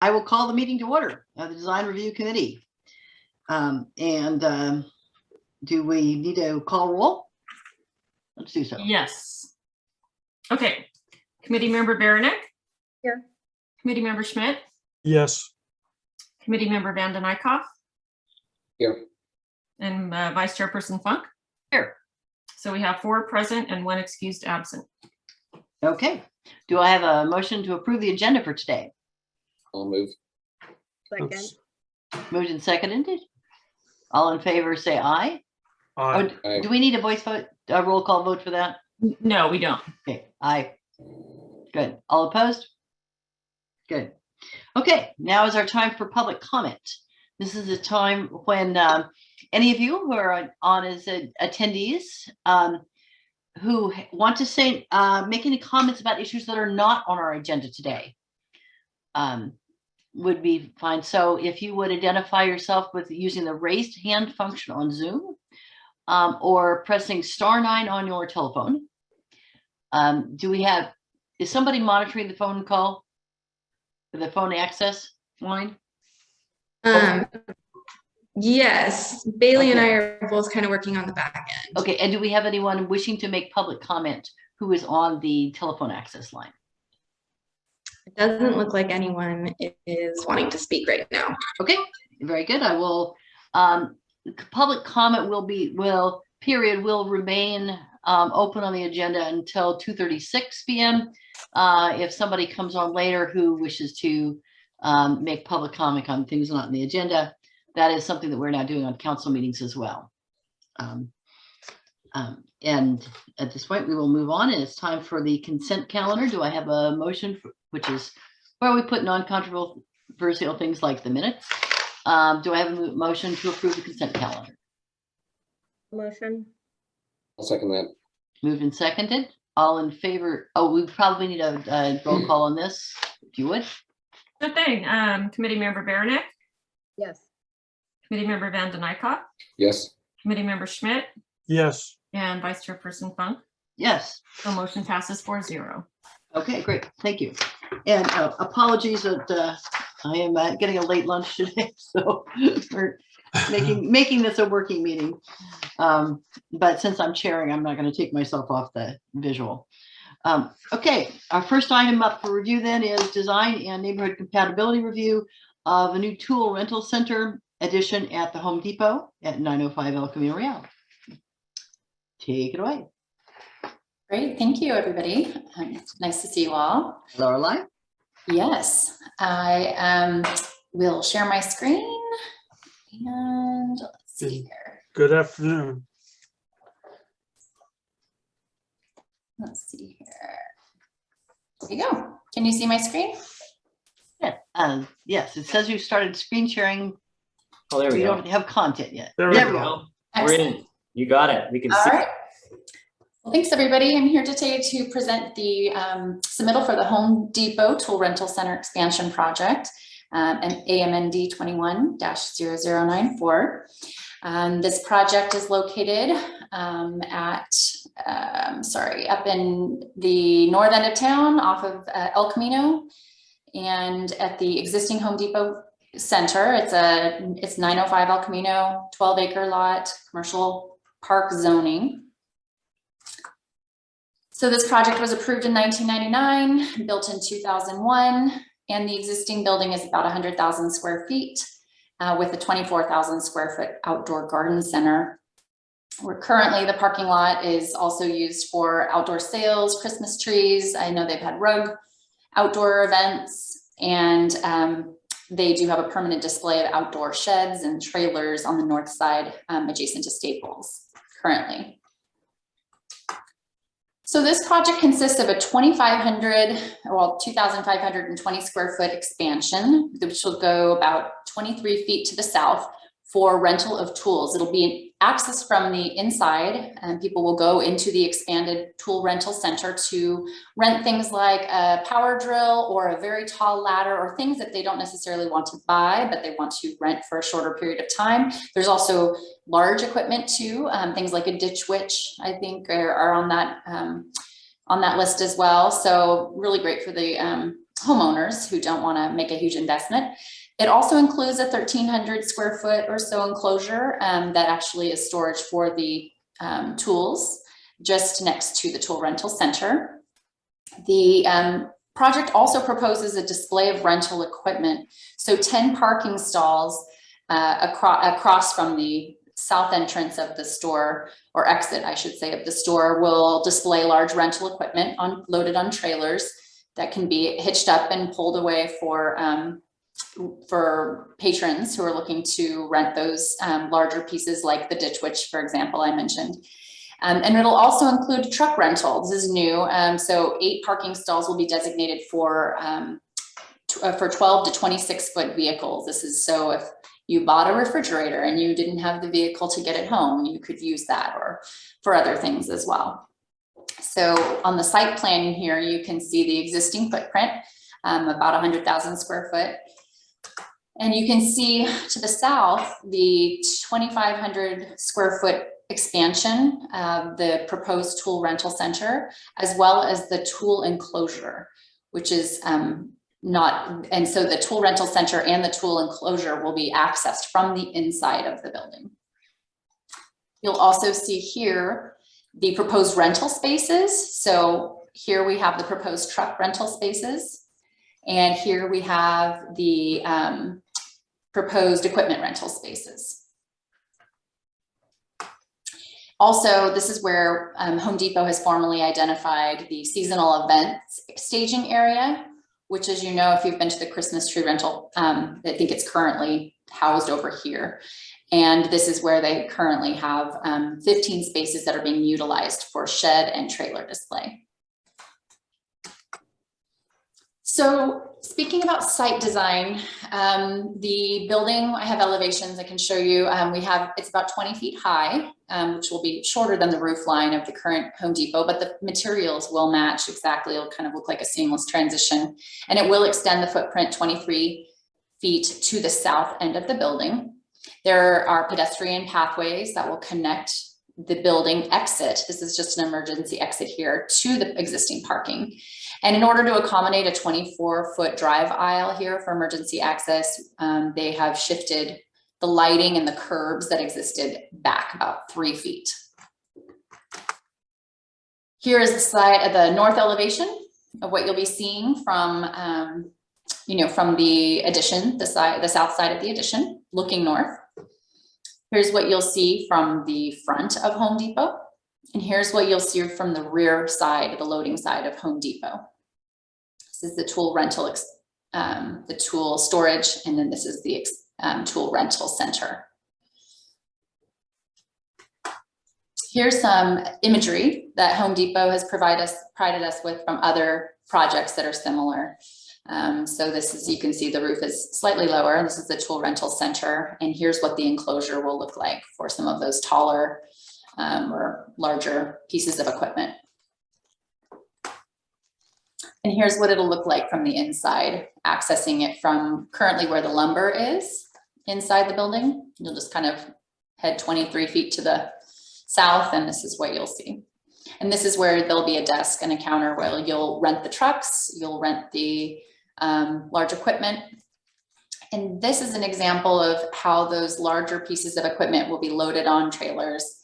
I will call the meeting to order of the Design Review Committee. Do we need to call roll? Let's do so. Yes. Okay. Committee member Baranek? Here. Committee member Schmidt? Yes. Committee member Van den Eyck? Here. And Vice Chairperson Funk? Here. So we have 4 present and 1 excused absent. Okay. Do I have a motion to approve the agenda for today? I'll move. Second. Moved and seconded. All in favor, say aye. Aye. Oh, do we need a voice vote, a roll call vote for that? No, we don't. Okay, aye. Good. All opposed? Good. Okay, now is our time for public comment. This is a time when any of you who are on as attendees who want to say, make any comments about issues that are not on our agenda today would be fine. So if you would identify yourself with using the raised hand function on Zoom or pressing *9 on your telephone. Is somebody monitoring the phone call? The phone access line? Yes, Bailey and I are both kind of working on the back end. Okay, and do we have anyone wishing to make public comment who is on the telephone access line? It doesn't look like anyone is wanting to speak right now. Okay, very good. I will, public comment will remain open on the agenda until 2:36 p.m. If somebody comes on later who wishes to make public comment on things not on the agenda, that is something that we're now doing on council meetings as well. And at this point, we will move on, and it's time for the consent calendar. Do I have a motion, which is where we put non-controversial things like the minutes? Do I have a motion to approve the consent calendar? Motion. I'll second that. Moved and seconded. All in favor? Oh, we probably need a roll call on this, if you would. Good thing. Committee member Baranek? Yes. Committee member Van den Eyck? Yes. Committee member Schmidt? Yes. And Vice Chairperson Funk? Yes. The motion passes 4-0. Okay, great. Thank you. And apologies that I am getting a late lunch today, so we're making this a working meeting. But since I'm chairing, I'm not going to take myself off the visual. Okay, our first item up for review then is design and neighborhood compatibility review of a new tool rental center addition at the Home Depot at 905 El Camino Real. Take it away. Great, thank you, everybody. It's nice to see you all. Lorelei? Yes, I will share my screen and let's see here. Good afternoon. Let's see here. There you go. Can you see my screen? Yeah. Yes, it says you started screen sharing. Oh, there we We go. don't have content yet. There we go. We're Excellent. in. You got it. We can All see. right. Well, thanks, everybody. I'm here today to present the submittal for the Home Depot Tool Rental Center Expansion Project, and AMND 21-0094. This project is located up in the north end of town off of El Camino, and at the existing Home Depot Center. It's 905 El Camino, 12-acre lot, commercial park zoning. So this project was approved in 1999, built in 2001, and the existing building is about 100,000 square feet with a 24,000 square foot outdoor garden center. Where currently the parking lot is also used for outdoor sales, Christmas trees. I know they've had rug outdoor events, and they do have a permanent display of outdoor sheds and trailers on the north side adjacent to Staples currently. So this project consists of a 2,520 square foot expansion, which will go about 23 feet to the south for rental of tools. It'll be access from the inside, and people will go into the expanded tool rental center to rent things like a power drill or a very tall ladder, or things that they don't necessarily want to buy, but they want to rent for a shorter period of time. There's also large equipment too, things like a ditch witch, I think, are on that list as well. So really great for the homeowners who don't want to make a huge investment. It also includes a 1,300 square foot or so enclosure that actually is storage for the tools just next to the tool rental center. The project also proposes a display of rental equipment. So 10 parking stalls across from the south entrance of the store, or exit, I should say, of the store, will display large rental equipment loaded on trailers that can be hitched up and pulled away for patrons who are looking to rent those larger pieces, like the Ditch Witch, for example, I mentioned. And it'll also include truck rental. This is new. So 8 parking stalls will be designated for 12 to 26 foot vehicles. This is so if you bought a refrigerator and you didn't have the vehicle to get it home, you could use that, or for other things as well. So on the site plan here, you can see the existing footprint, about 100,000 square foot. And you can see to the south, the 2,500 square foot expansion of the proposed tool rental center, as well as the tool enclosure, which is and so the tool rental center and the tool enclosure will be accessed from the inside of the building. You'll also see here the proposed rental spaces. So here we have the proposed truck rental spaces, and here we have the proposed equipment rental spaces. Also, this is where Home Depot has formally identified the seasonal events staging area, which, as you know, if you've been to the Christmas tree rental, I think it's currently housed over here. And this is where they currently have 15 spaces that are being utilized for shed and trailer display. So speaking about site design, the building, I have elevations I can show you. It's about 20 feet high, which will be shorter than the roof line of the current Home Depot, but the materials will match exactly. It'll kind of look like a seamless transition, and it will extend the footprint 23 feet to the south end of the building. There are pedestrian pathways that will connect the building exit. This is just an emergency exit here to the existing parking. And in order to accommodate a 24-foot drive aisle here for emergency access, they have shifted the lighting and the curbs that existed back about 3 feet. Here is the side of the north elevation of what you'll be seeing from, from the addition, the south side of the addition, looking north. Here's what you'll see from the front of Home Depot. And here's what you'll see from the rear side, the loading side of Home Depot. This is the tool rental, the tool storage, and then this is the tool rental center. Here's some imagery that Home Depot has provided us with from other projects that are similar. So this is, you can see the roof is slightly lower. This is the tool rental center. And here's what the enclosure will look like for some of those taller or larger pieces of equipment. And here's what it'll look like from the inside, accessing it from currently where the lumber is inside the building. You'll just kind of head 23 feet to the south, and this is what you'll see. And this is where there'll be a desk and a counter where you'll rent the trucks, you'll rent the large equipment. And this is an example of how those larger pieces of equipment will be loaded on trailers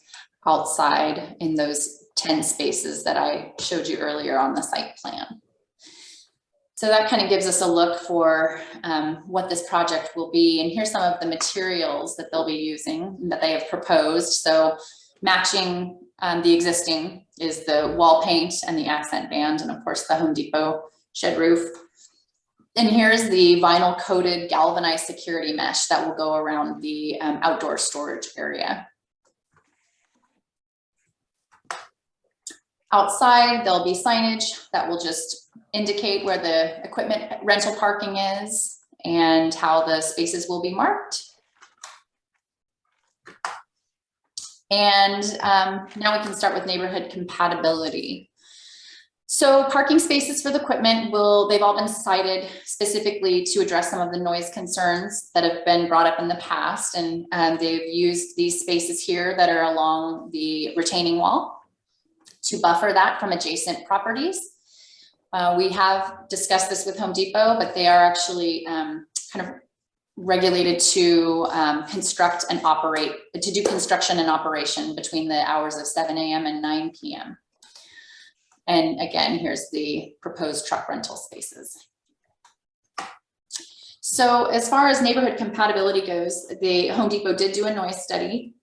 outside in those 10 spaces that I showed you earlier on the site plan. So that kind of gives us a look for what this project will be. And here's some of the materials that they'll be using that they have proposed. So matching the existing is the wall paint and the accent band, and of course the Home Depot shed roof. And here's the vinyl coated galvanized security mesh that will go around the outdoor storage area. Outside, there'll be signage that will just indicate where the equipment rental parking is and how the spaces will be marked. And now we can start with neighborhood compatibility. So parking spaces for the equipment they've all been cited specifically to address some of the noise concerns that have been brought up in the past. And they've used these spaces here that are along the retaining wall to buffer that from adjacent properties. We have discussed this with Home Depot, but they are actually kind of regulated to construct and operate, to do construction and operation between the hours of 7 a.m. and 9 p.m. And again, here's the proposed truck rental spaces. So as far as neighborhood compatibility goes, the Home Depot did do a noise study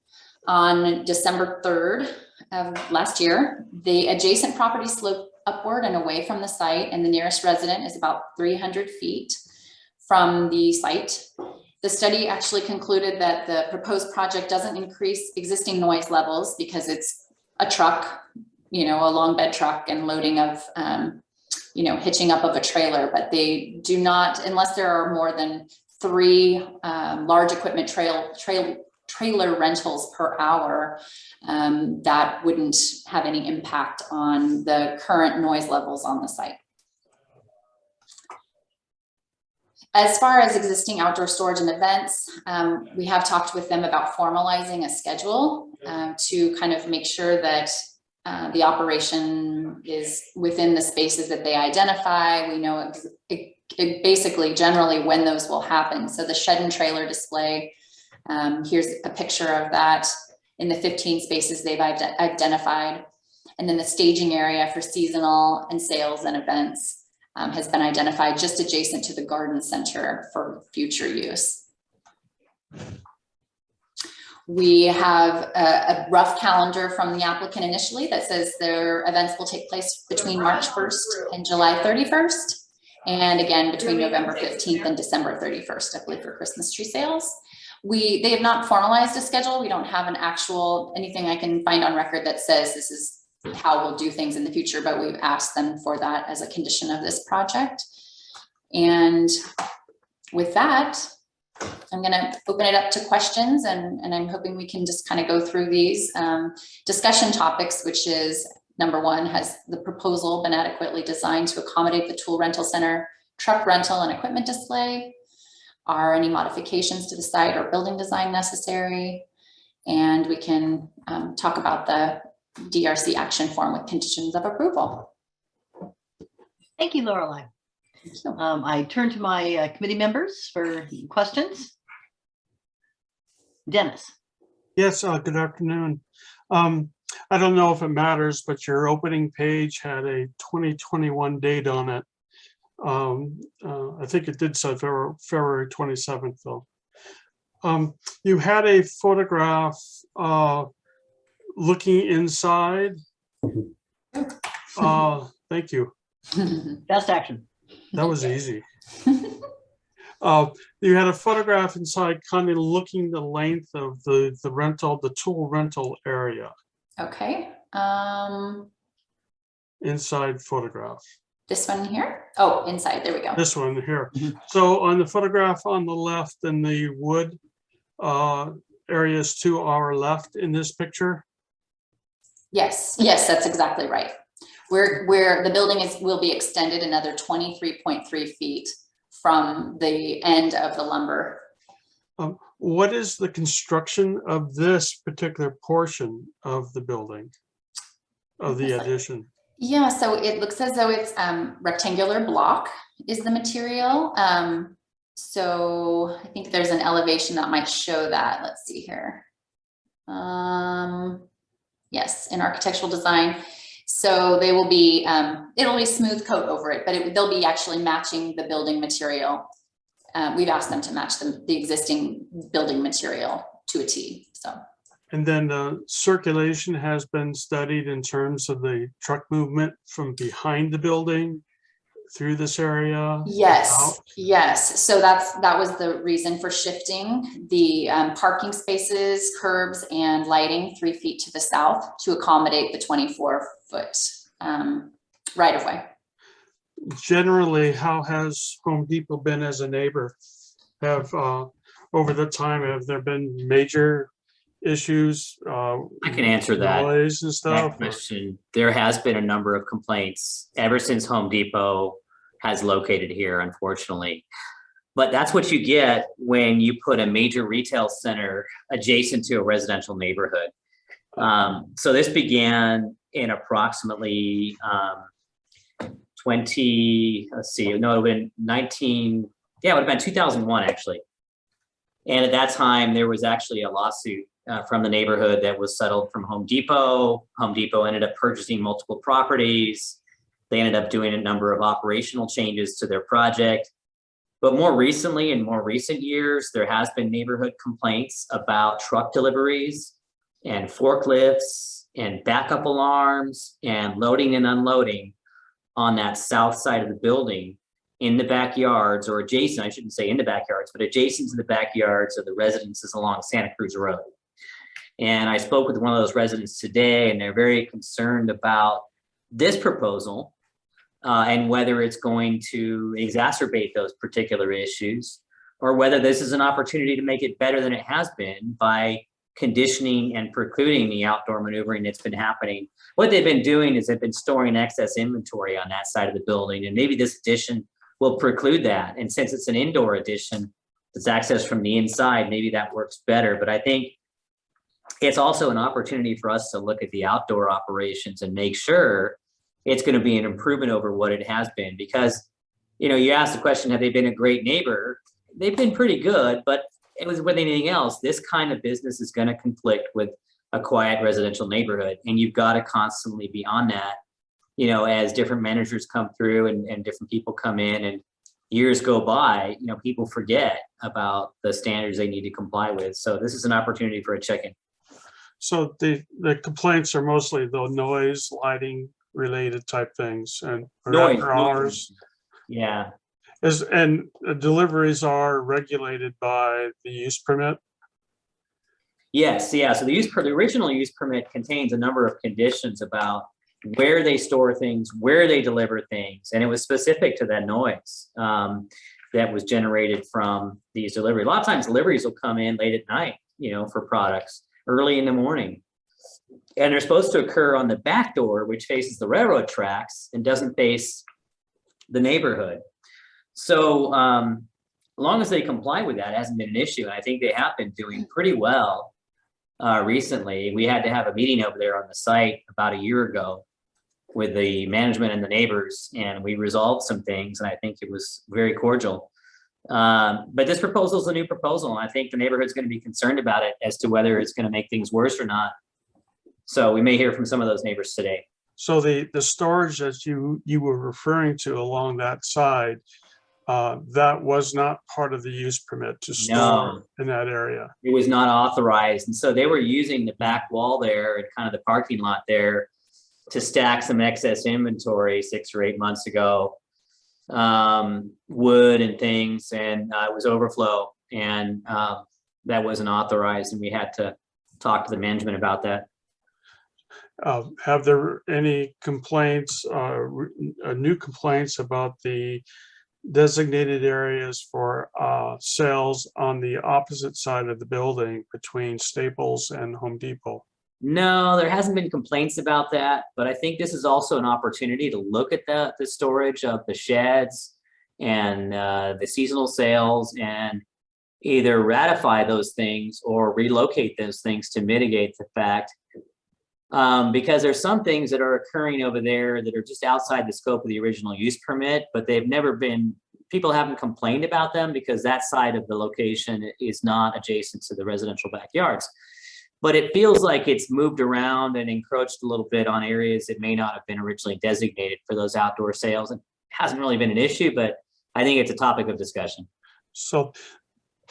on December 3rd of last year. The adjacent property slope upward and away from the site, and the nearest resident is about 300 feet from the site. The study actually concluded that the proposed project doesn't increase existing noise levels because it's a truck, you know, a long bed truck and loading of, you know, hitching up of a trailer, but they do not, unless there are more than 3 large equipment trailer rentals per hour, that wouldn't have any impact on the current noise levels on the site. As far as existing outdoor storage and events, we have talked with them about formalizing a schedule to kind of make sure that the operation is within the spaces that they identify. We know basically generally when those will happen. So the shed and trailer display, here's a picture of that in the 15 spaces they've identified. And then the staging area for seasonal and sales and events has been identified just adjacent to the garden center for future use. We have a rough calendar from the applicant initially that says their events will take place between March 1st and July 31st. And again, between November 15th and December 31st, I believe, for Christmas tree sales. They have not formalized a schedule. We don't have an actual, anything I can find on record that says this is how we'll do things in the future, but we've asked them for that as a condition of this project. And with that, I'm going to open it up to questions, and I'm hoping we can just kind of go through these discussion topics, which is number 1, has the proposal been adequately designed to accommodate the tool rental center, truck rental and equipment display? Are any modifications to the site or building design necessary? And we can talk about the DRC action form with conditions of approval. Thank you, Lorelei. I turn to my committee members for questions. Dennis. Yes, good afternoon. I don't know if it matters, but your opening page had a 2021 date on it. I think it did say February 27th, though. You had a photograph looking inside. Thank you. Best action. That was easy. You had a photograph inside, kind of looking the length of the rental, the tool rental area. Okay. Inside photograph. This one here? Oh, inside, there we go. This one here. Mhm. So on the photograph on the left and the wood areas to our left in this picture. Yes, yes, that's exactly right. Where the building will be extended another 23.3 feet from the end of the lumber. What is the construction of this particular portion of the building, of the addition? Yeah, so it looks as though it's rectangular block is the material. So I think there's an elevation that might show that. Let's see here. Yes, in architectural design. So they will be, it'll be smooth coat over it, but they'll be actually matching the building material. We've asked them to match the existing building material to a T, so. And then circulation has been studied in terms of the truck movement from behind the building through this area? Yes, out? yes. So that was the reason for shifting the parking spaces, curbs, and lighting 3 feet to the south to accommodate the 24-foot right of way. Generally, how has Home Depot been as a neighbor? Have over the time, have there been major issues? I can answer that. Noise and That stuff? question. There has been a number of complaints ever since Home Depot has located here, unfortunately. But that's what you get when you put a major retail center adjacent to a residential neighborhood. So this began in approximately let's see, no, it would have been 19, yeah, it would have been 2001 actually. And at that time, there was actually a lawsuit from the neighborhood that was settled from Home Depot. Home Depot ended up purchasing multiple properties. They ended up doing a number of operational changes to their project. But more recently, in more recent years, there has been neighborhood complaints about truck deliveries and forklifts and backup alarms and loading and unloading on that south side of the building in the backyards, or adjacent, I shouldn't say in the backyards, but adjacent to the backyards of the residences along Santa Cruz Road. And I spoke with one of those residents today, and they're very concerned about this proposal and whether it's going to exacerbate those particular issues, or whether this is an opportunity to make it better than it has been by conditioning and precluding the outdoor maneuvering that's been happening. What they've been doing is they've been storing excess inventory on that side of the building, and maybe this addition will preclude that. And since it's an indoor addition that's accessed from the inside, maybe that works better. But I think it's also an opportunity for us to look at the outdoor operations and make sure it's going to be an improvement over what it has been. Because, you know, you asked the question, have they been a great neighbor? They've been pretty good, but it was with anything else, this kind of business is going to conflict with a quiet residential neighborhood. And you've got to constantly be on that, you know, as different managers come through and different people come in and years go by, you know, people forget about the standards they need to comply with. So this is an opportunity for a check-in. So the complaints are mostly the noise, lighting related type things, and Noise, after hours. Yeah. And deliveries are regulated by the use permit. Yes, yeah. So the original use permit contains a number of conditions about where they store things, where they deliver things, and it was specific to that noise that was generated from these deliveries. A lot of times deliveries will come in late at night, you know, for products early in the morning. And they're supposed to occur on the back door, which faces the railroad tracks and doesn't face the neighborhood. So as long as they comply with that, it hasn't been an issue. And I think they have been doing pretty well recently. We had to have a meeting over there on the site about a year ago with the management and the neighbors, and we resolved some things, and I think it was very cordial. But this proposal is a new proposal, and I think the neighborhood's going to be concerned about it as to whether it's going to make things worse or not. So we may hear from some of those neighbors today. So the storage that you were referring to along that side, that was not part of the use permit to store in that area. It was not authorized, and so they were using the back wall there and kind of the parking lot there to stack some excess inventory 6 or 8 months ago, wood and things, and it was overflow, and that wasn't authorized, and we had to talk to the management about that. Have there any complaints, new complaints about the designated areas for sales on the opposite side of the building between Staples and Home Depot? No, there hasn't been complaints about that, but I think this is also an opportunity to look at the storage of the sheds and the seasonal sales, and either ratify those things or relocate those things to mitigate the fact. Because there's some things that are occurring over there that are just outside the scope of the original use permit, but they've never been, people haven't complained about them because that side of the location is not adjacent to the residential backyards. But it feels like it's moved around and encroached a little bit on areas that may not have been originally designated for those outdoor sales. It hasn't really been an issue, but I think it's a topic of discussion. So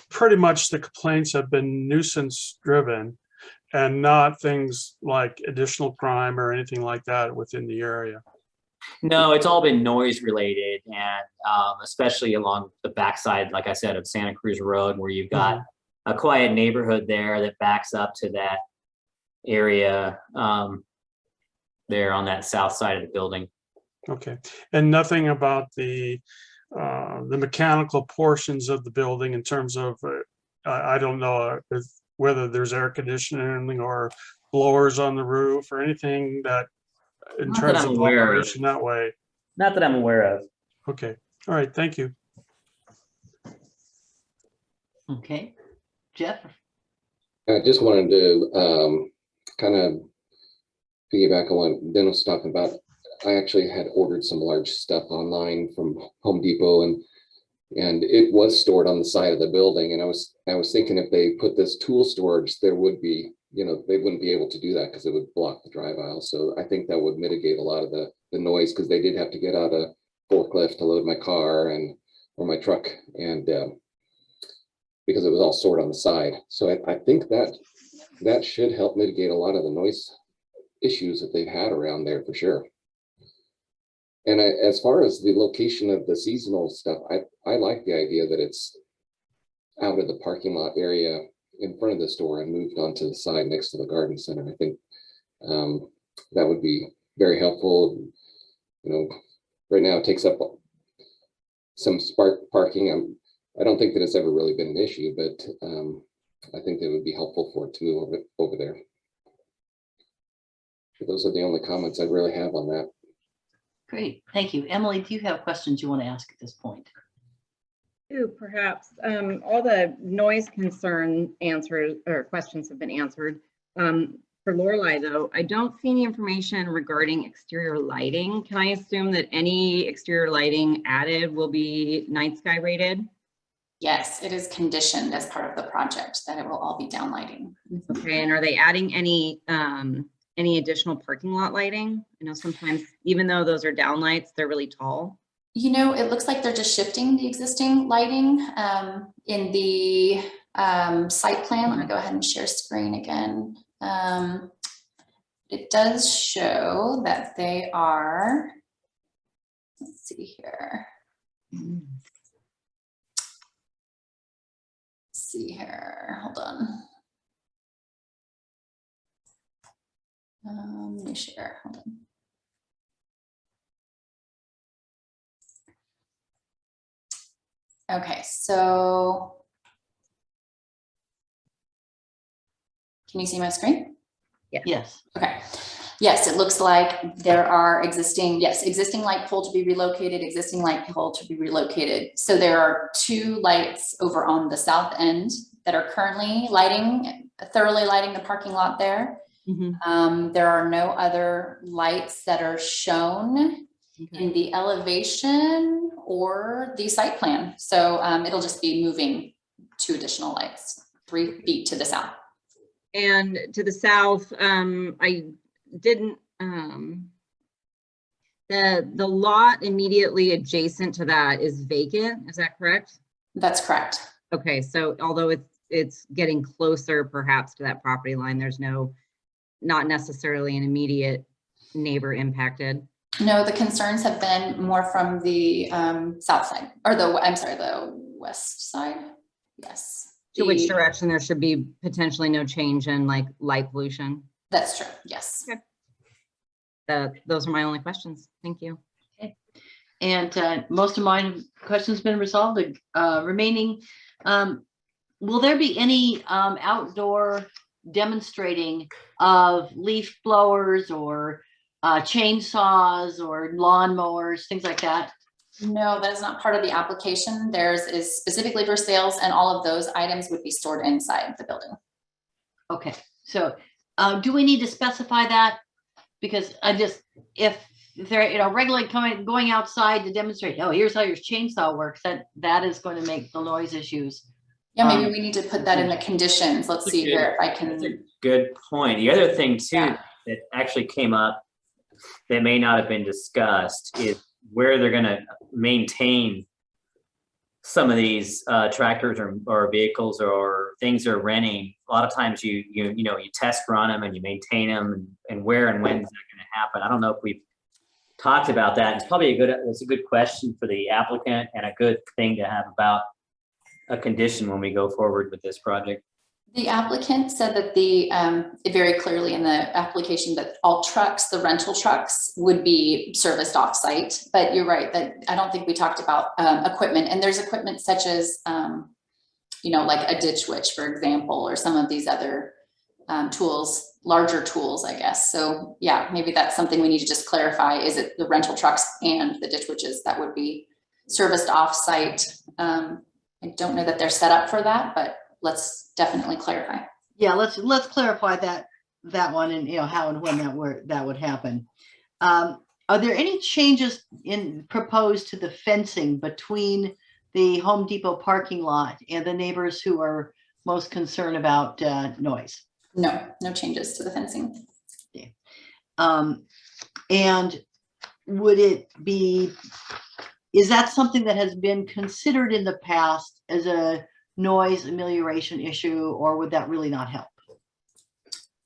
pretty much the complaints have been nuisance driven and not things like additional crime or anything like that within the area. No, it's all been noise related, and especially along the backside, like I said, of Santa Cruz Road, where you've got a quiet neighborhood there that backs up to that area there on that south side of the building. Okay, and nothing about the mechanical portions of the building in terms of, I don't know whether there's air conditioning or blowers on the roof or anything that in terms of operation that way. Not that I'm aware of. Okay, all right, thank you. Okay, Jeff? I just wanted to kind of piggyback on what Dennis was talking about. I actually had ordered some large stuff online from Home Depot, and it was stored on the side of the building. And I was thinking if they put this tool storage, there would be, you know, they wouldn't be able to do that because it would block the drive aisle. So I think that would mitigate a lot of the noise, because they did have to get out a forklift to load my car or my truck, and because it was all stored on the side. So I think that should help mitigate a lot of the noise issues that they've had around there for sure. And as far as the location of the seasonal stuff, I like the idea that it's out of the parking lot area in front of the store and moved onto the side next to the garden center. I think that would be very helpful. You know, right now it takes up some parking. I don't think that it's ever really been an issue, but I think that would be helpful for it to move over there. So those are the only comments I really have on that. Great, thank you. Emily, do you have questions you want to ask at this point? Perhaps all the noise concern answers or questions have been answered. For Lorelei, though, I don't see any information regarding exterior lighting. Can I assume that any exterior lighting added will be night sky rated? Yes, it is conditioned as part of the project that it will all be down lighting. Okay, and are they adding any additional parking lot lighting? I know sometimes, even though those are down lights, they're really tall. You know, it looks like they're just shifting the existing lighting in the site plan. Let me go ahead and share screen again. It does show that they are, let's see here. See here, hold on. Let me share, hold on. Okay, so can you see my screen? Yes. Okay. Yes, it looks like there are existing light pole to be relocated, existing light pole to be relocated. So there are 2 lights over on the south end that are currently thoroughly lighting the parking lot there. Mm-hmm. There are no other lights that are shown in the elevation or the site plan. So it'll just be moving 2 additional lights, 3 feet to the south. And to the south, I didn't, the lot immediately adjacent to that is vacant, is that correct? That's correct. Okay, so although it's getting closer perhaps to that property line, there's not necessarily an immediate neighbor impacted. No, the concerns have been more from the south side, or the west side. Yes. To which direction there should be potentially no change in like light pollution. That's true, yes. Okay. Those are my only questions. Thank you. Okay. And most of my questions been resolved. Remaining, will there be any outdoor demonstrating of leaf blowers or chainsaws or lawnmowers, things like that? No, that is not part of the application. Theirs is specifically for sales, and all of those items would be stored inside the building. Okay, so do we need to specify that? Because if they're regularly going outside to demonstrate, oh, here's how your chainsaw works, that is going to make the noise issues. Yeah, maybe we need to put that in the conditions. Let's see here if I can. That's a good point. The other thing too that actually came up that may not have been discussed is where they're going to maintain some of these tractors or vehicles or things they're renting. A lot of times you test run them and you maintain them, and where and when is that going to happen? I don't know if we've talked about that. It's probably it's a good question for the applicant and a good thing to have about a condition when we go forward with this project. The applicant said that very clearly in the application that all trucks, the rental trucks, would be serviced off-site. But you're right that I don't think we talked about equipment. And there's equipment such as, like a ditch witch, for example, or some of these other tools, larger tools, I guess. So yeah, maybe that's something we need to just clarify. Is it the rental trucks and the ditch witches that would be serviced off-site? I don't know that they're set up for that, but let's definitely clarify. Yeah, let's clarify that one, and how and when that would happen. are there any changes proposed to the fencing between the Home Depot parking lot and the neighbors who are most concerned about noise? No, no changes to the fencing. And would it be, is that something that has been considered in the past as a noise amelioration issue, or would that really not help?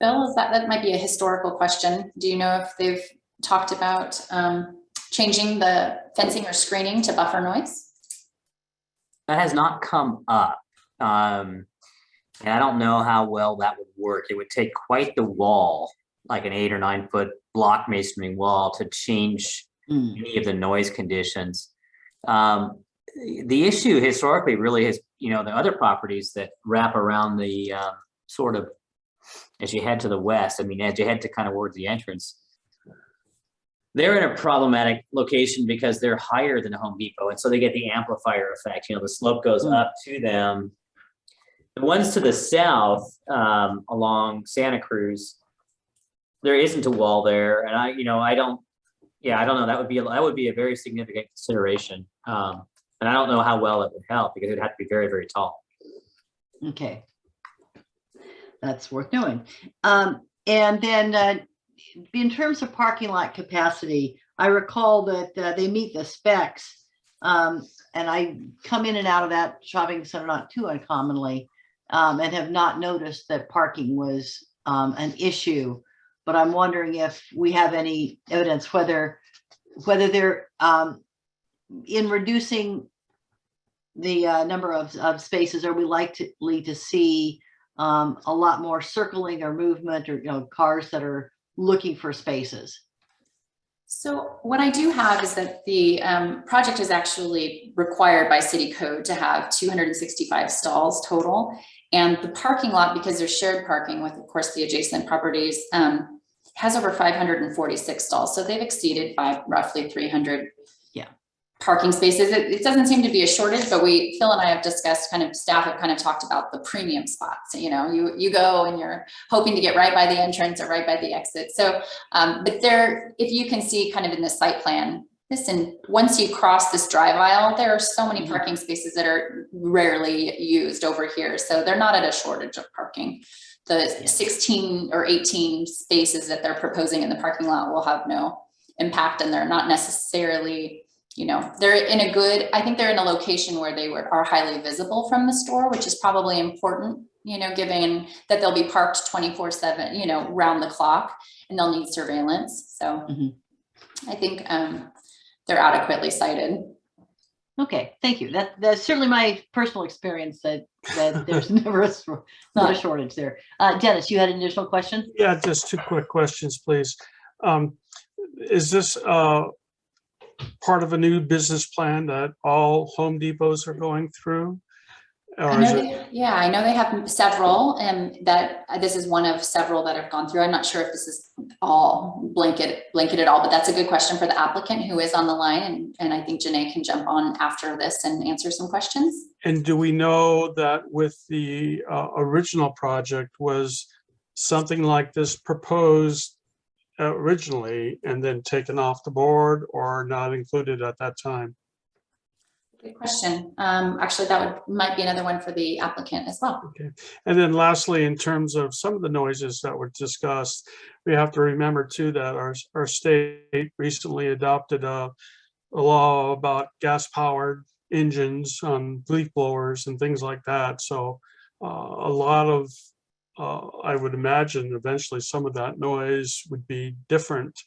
Bill, that might be a historical question. Do you know if they've talked about changing the fencing or screening to buffer noise? That has not come up. And I don't know how well that would work. It would take quite the wall, like an 8 or 9 foot block masonry wall, to change any of the noise conditions. The issue historically really is, the other properties that wrap around the sort of, as you head to the west, as you head to kind of towards the entrance, they're in a problematic location because they're higher than a Home Depot. And so they get the amplifier effect. The slope goes up to them. The ones to the south along Santa Cruz, there isn't a wall there. And I don't know. That would be a very significant consideration. And I don't know how well it would help because it would have to be very, very tall. Okay. That's worth knowing. And then in terms of parking lot capacity, I recall that they meet the specs. And I come in and out of that shopping center not too uncommonly, and have not noticed that parking was an issue. But I'm wondering if we have any evidence whether they're in reducing the number of spaces, are we likely to see a lot more circling or movement, or cars that are looking for spaces? So what I do have is that the project is actually required by city code to have 265 stalls total. And the parking lot, because there's shared parking with, of course, the adjacent properties, has over 546 stalls. So they've exceeded by roughly 300 parking spaces. It doesn't seem to be a shortage, but Phil and I have discussed, staff have kind of talked about the premium spots. You go and you're hoping to get right by the entrance or right by the exit. So, but there, if you can see kind of in the site plan, once you cross this drive aisle, there are so many parking spaces that are rarely used over here. So they're not at a shortage of parking. The 16 or 18 spaces that they're proposing in the parking lot will have no impact, and they're not necessarily, they're in I think they're in a location where they are highly visible from the store, which is probably important, given that they'll be parked 24/7, round the clock, and they'll need surveillance. So I think they're adequately cited. Okay, thank you. That's certainly my personal experience that there's never not a shortage there. Dennis, you had an additional question? Yeah, just 2 quick questions, please. Is this part of a new business plan that all Home Depots are going through? I know they have several, and that this is one of several that have gone through. I'm not sure if this is all blanket at all, but that's a good question for the applicant who is on the line. And I think Janae can jump on after this and answer some questions. And do we know that with the original project, was something like this proposed originally and then taken off the board, or not included at that time? Good question. Actually, might be another one for the applicant as well. Okay. And then lastly, in terms of some of the noises that were discussed, we have to remember too that our state recently adopted a law about gas-powered engines on leaf blowers and things like that. So a lot of, I would imagine eventually some of that noise would be different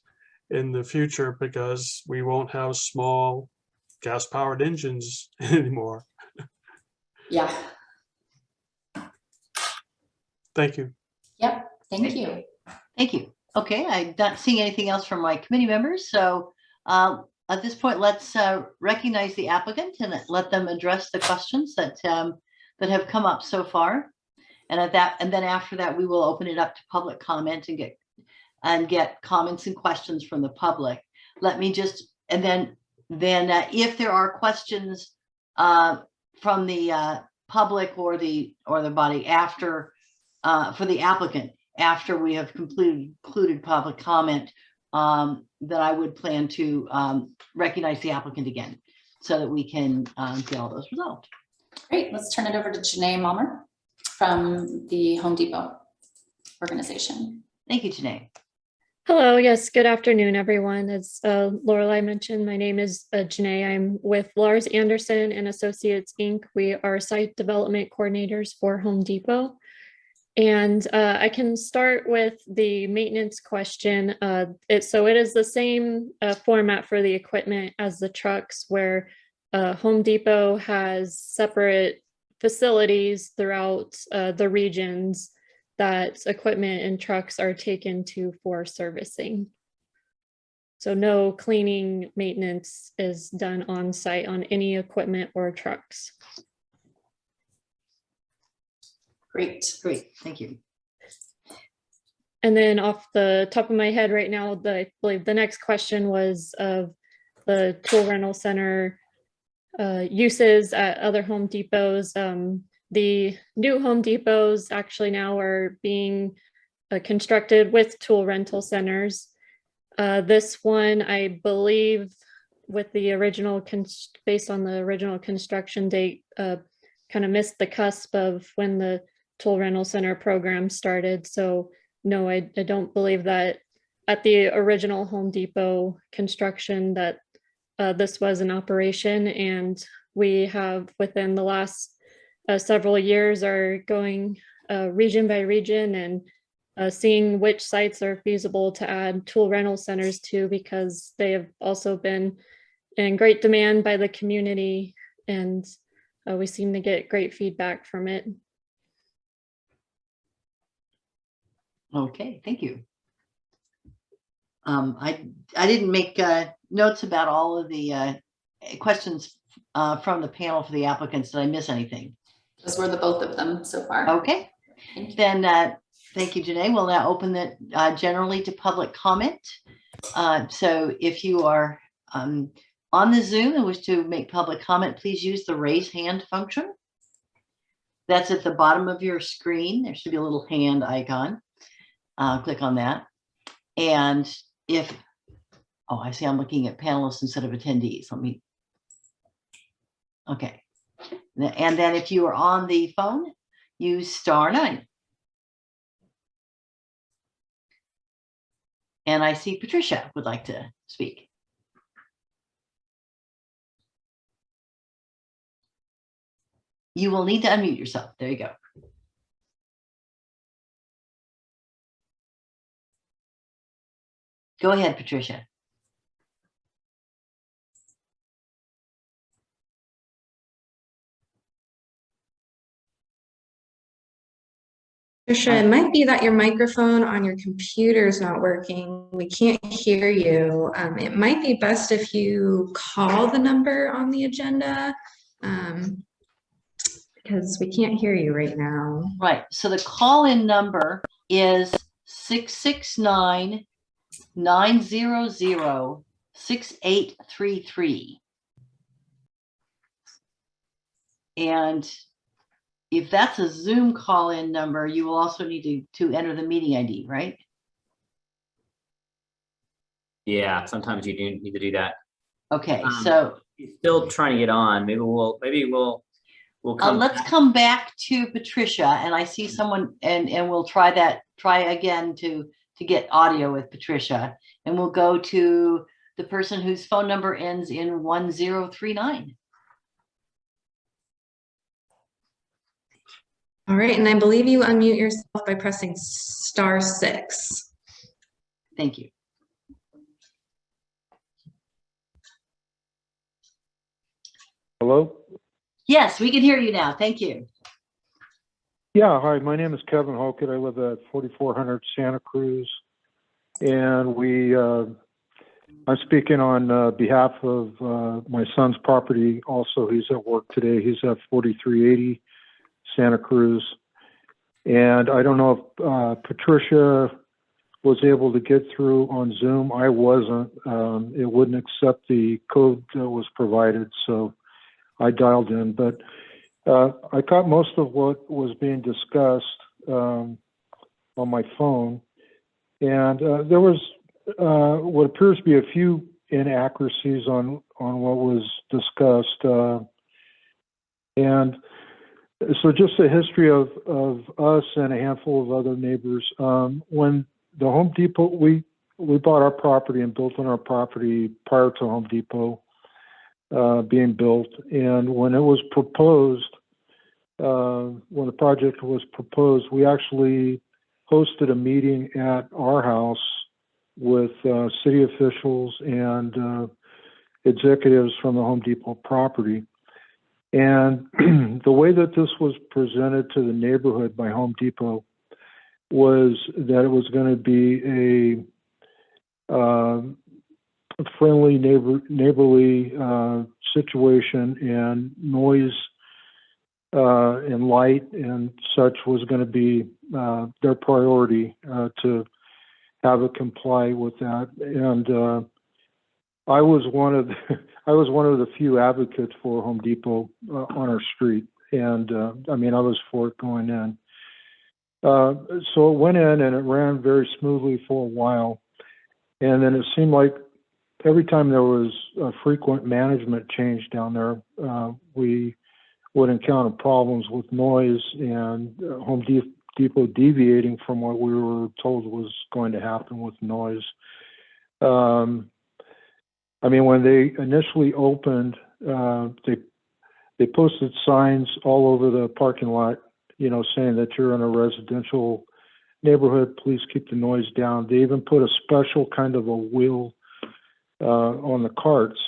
in the future because we won't have small gas-powered engines anymore. Yeah. Thank you. Yep. Thank you. Thank you. Okay, I'm not seeing anything else from my committee members. So at this point, let's recognize the applicant and let them address the questions that have come up so far. And then after that, we will open it up to public comment and get comments and questions from the public. Let me just, and then if there are questions from the public or the body after for the applicant, after we have concluded public comment, that I would plan to recognize the applicant again so that we can get all those resolved. Great, let's turn it over to Janae Malmer from the Home Depot organization. Thank you, Janae. Hello, yes, good afternoon, everyone. As Lorelei mentioned, my name is Janae. I'm with Lars Anderson and Associates, Inc. We are site development coordinators for Home Depot. And I can start with the maintenance question. So it is the same format for the equipment as the trucks, where Home Depot has separate facilities throughout the regions that equipment and trucks are taken to for servicing. So no cleaning maintenance is done on site on any equipment or trucks. Great. Great, thank you. And then off the top of my head right now, I believe the next question was of the tool rental center uses at other Home Depots. The new Home Depots actually now are being constructed with tool rental centers. This one, I believe, with the original, based on the original construction date, kind of missed the cusp of when the tool rental center program started. So no, I don't believe that at the original Home Depot construction that this was an operation. And we have within the last several years are going region by region and seeing which sites are feasible to add tool rental centers to, because they have also been in great demand by the community, and we seem to get great feedback from it. Okay, thank you. I didn't make notes about all of the questions from the panel for the applicants. Did I miss anything? Those were the both of them so far. Okay, Thank you. then thank you, Janae. We'll now open it generally to public comment. So if you are on the Zoom and wish to make public comment, please use the raise hand function. That's at the bottom of your screen. There should be a little hand icon. Click on that. And if, oh, I see I'm looking at panelists instead of attendees. Let me, okay. And then if you are on the phone, use *9. And I see Patricia would like to speak. You will need to unmute yourself. There you go. Go ahead, Patricia. Trisha, it might be that your microphone on your computer is not working. We can't hear you. It might be best if you call the number on the agenda, because we can't hear you right now. Right. So the call-in number is 669-900-6833. And if that's a Zoom call-in number, you will also need to enter the meeting ID, right? Yeah, sometimes you do need to do that. Okay, so He's still trying to get on. Maybe we'll come. let's come back to Patricia, and I see someone, and we'll try again to get audio with Patricia, and we'll go to the person whose phone number ends in 1039. All right, and I believe you unmute yourself by pressing *6. Thank you. Hello? Yes, we can hear you now. Thank you. Yeah, hi, my name is Kevin Holkett. I live at 4400 Santa Cruz. And I'm speaking on behalf of my son's property. Also, he's at work today. He's at 4380 Santa Cruz. And I don't know if Patricia was able to get through on Zoom. I wasn't. It wouldn't accept the code that was provided, so I dialed in. But I caught most of what was being discussed on my phone. And there was what appears to be a few inaccuracies on what was discussed. And so just a history of us and a handful of other neighbors. When the Home Depot, we bought our property and built on our property prior to Home Depot being built. And when it was proposed, when the project was proposed, we actually hosted a meeting at our house with city officials and executives from the Home Depot property. And the way that this was presented to the neighborhood by Home Depot was that it was going to be a friendly, neighborly situation, and noise and light and such was going to be their priority to have it comply with that. And I was one of the few advocates for Home Depot on our street, and I mean, I was for it going in. So it went in and it ran very smoothly for a while, and then it seemed like every time there was a frequent management change down there, we would encounter problems with noise and Home Depot deviating from what we were told was going to happen with noise. I mean, when they initially opened, they posted signs all over the parking lot, you know, saying that you're in a residential neighborhood, please keep the noise down. They even put a special kind of a wheel on the carts.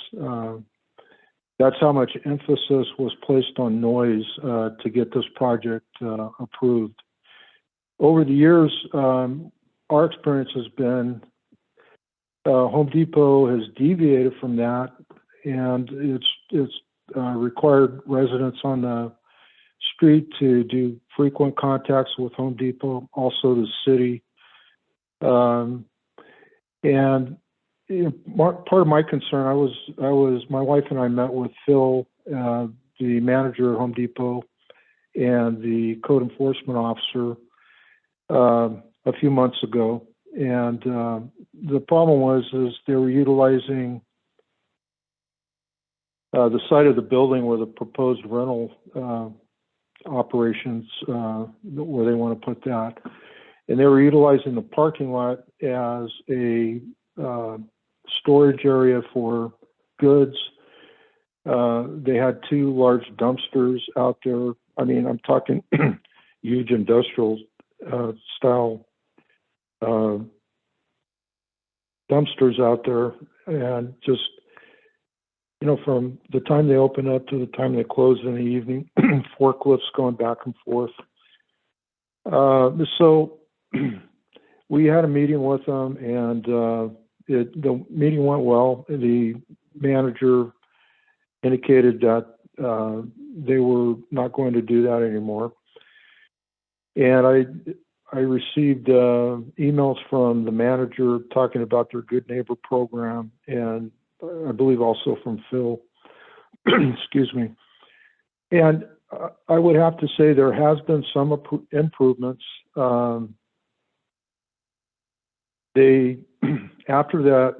That's how much emphasis was placed on noise to get this project approved. Over the years, our experience has been Home Depot has deviated from that, and it's required residents on the street to do frequent contacts with Home Depot, also the city. And you know, part of my concern, my wife and I met with Phil, the manager at Home Depot, and the code enforcement officer a few months ago. And the problem is they were utilizing the site of the building where the proposed rental operations, where they want to put that. And they were utilizing the parking lot as a storage area for goods. They had 2 large dumpsters out there. I mean, I'm talking huge industrial style dumpsters out there, and just, you know, from the time they open up to the time they close in the evening, forklifts going back and forth. So we had a meeting with them, and the meeting went well. The manager indicated that they were not going to do that anymore. And I received emails from the manager talking about their Good Neighbor program, and I believe also from Phil. Excuse me. And I would have to say there has been some improvements. After that